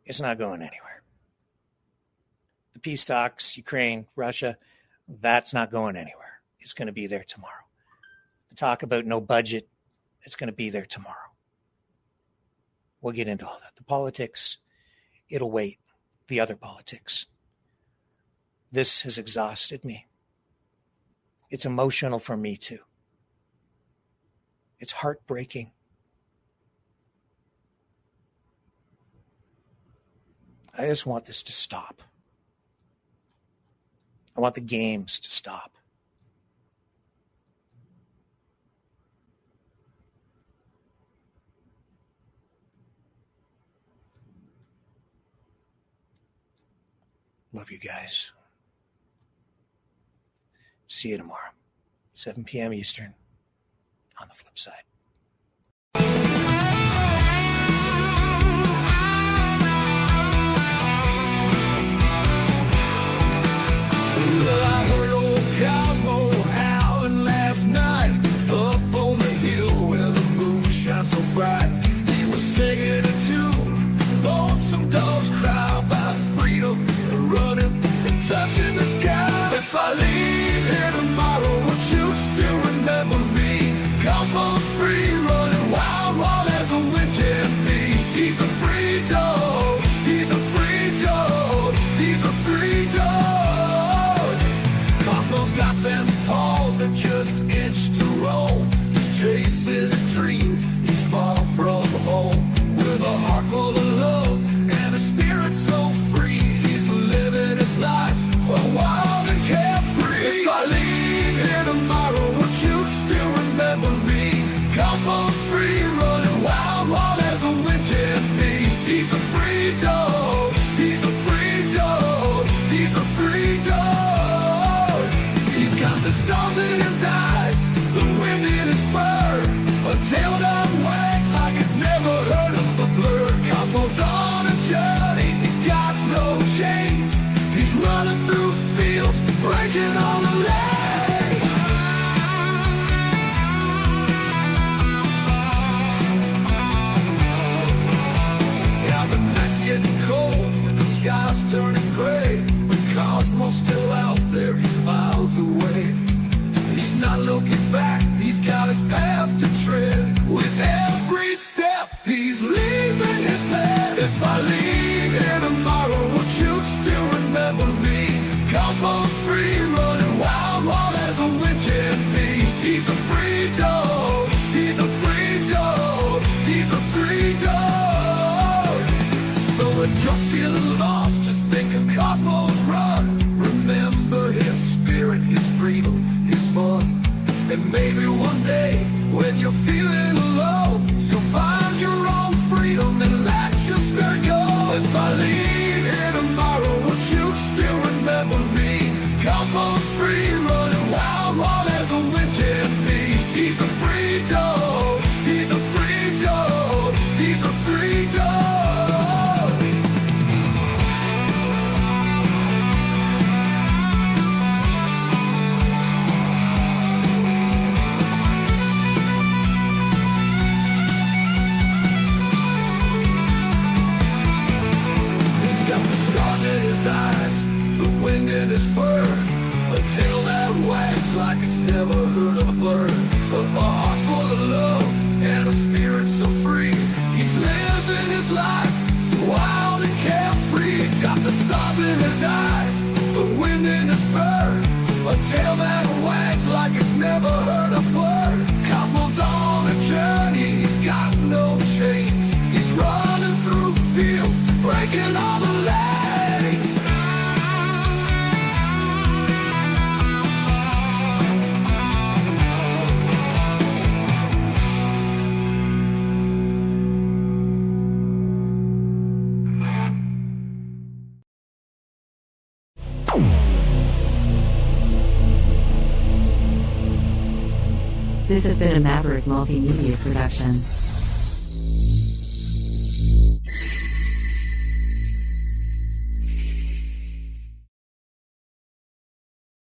It's not going anywhere. The peace talks, Ukraine, Russia, that's not going anywhere. It's going to be there tomorrow. The talk about no budget, it's going to be there tomorrow. We'll get into all that. The politics, it'll wait. The other politics. This has exhausted me. It's emotional for me too. It's heartbreaking. I just want this to stop. I want the games to stop. Love you guys. See you tomorrow, 7 p.m. Eastern, on the flip side. Well, I heard old Cosmo howling last night up on the hill where the moon shines so bright. He was singing a tune, lonesome dogs cry about freedom, running and touching the sky. If I leave here tomorrow, would you still remember me? Cosmo's free, running wild, wild as the wind can be. He's a free dog, he's a free dog, he's a free dog. Cosmo's got them paws that just itch to roam. He's chasing his dreams, he's far from home. With a heart full of love and a spirit so free, he's living his life wild and carefree. If I leave here tomorrow, would you still remember me? Cosmo's free, running wild, wild as the wind can be. He's a free dog, he's a free dog, he's a free dog. He's got the stars in his eyes, the wind in his fur, a tail that wags like it's never heard of a blur. Cosmo's on a journey, he's got no chains. He's running through fields, breaking all the lanes. Yeah, the night's getting cold, the sky's turning gray. But Cosmo's still out there, he's miles away. He's not looking back, he's got his path to tread. With every step, he's leaving his bed. If I leave here tomorrow, would you still remember me? Cosmo's free, running wild, wild as the wind can be. He's a free dog, he's a free dog, he's a free dog. So if you're feeling lost, just think of Cosmo's run. Remember his spirit, his freedom, his fun. And maybe one day, when you're feeling alone, you'll find your own freedom and let your spirit go. If I leave here tomorrow, would you still remember me? Cosmo's free, running wild, wild as the wind can be. He's a free dog, he's a free dog, he's a free dog. His eyes, the wind in his fur, a tail that wags like it's never heard of a bird. A heart full of love and a spirit so free. He's living his life wild and carefree. He's got the stars in his eyes, the wind in his fur, a tail that wags like it's never heard a word. Cosmo's on a journey, he's got no chains. He's running through fields, breaking all the lanes. This has been a Maverick Multimedia production.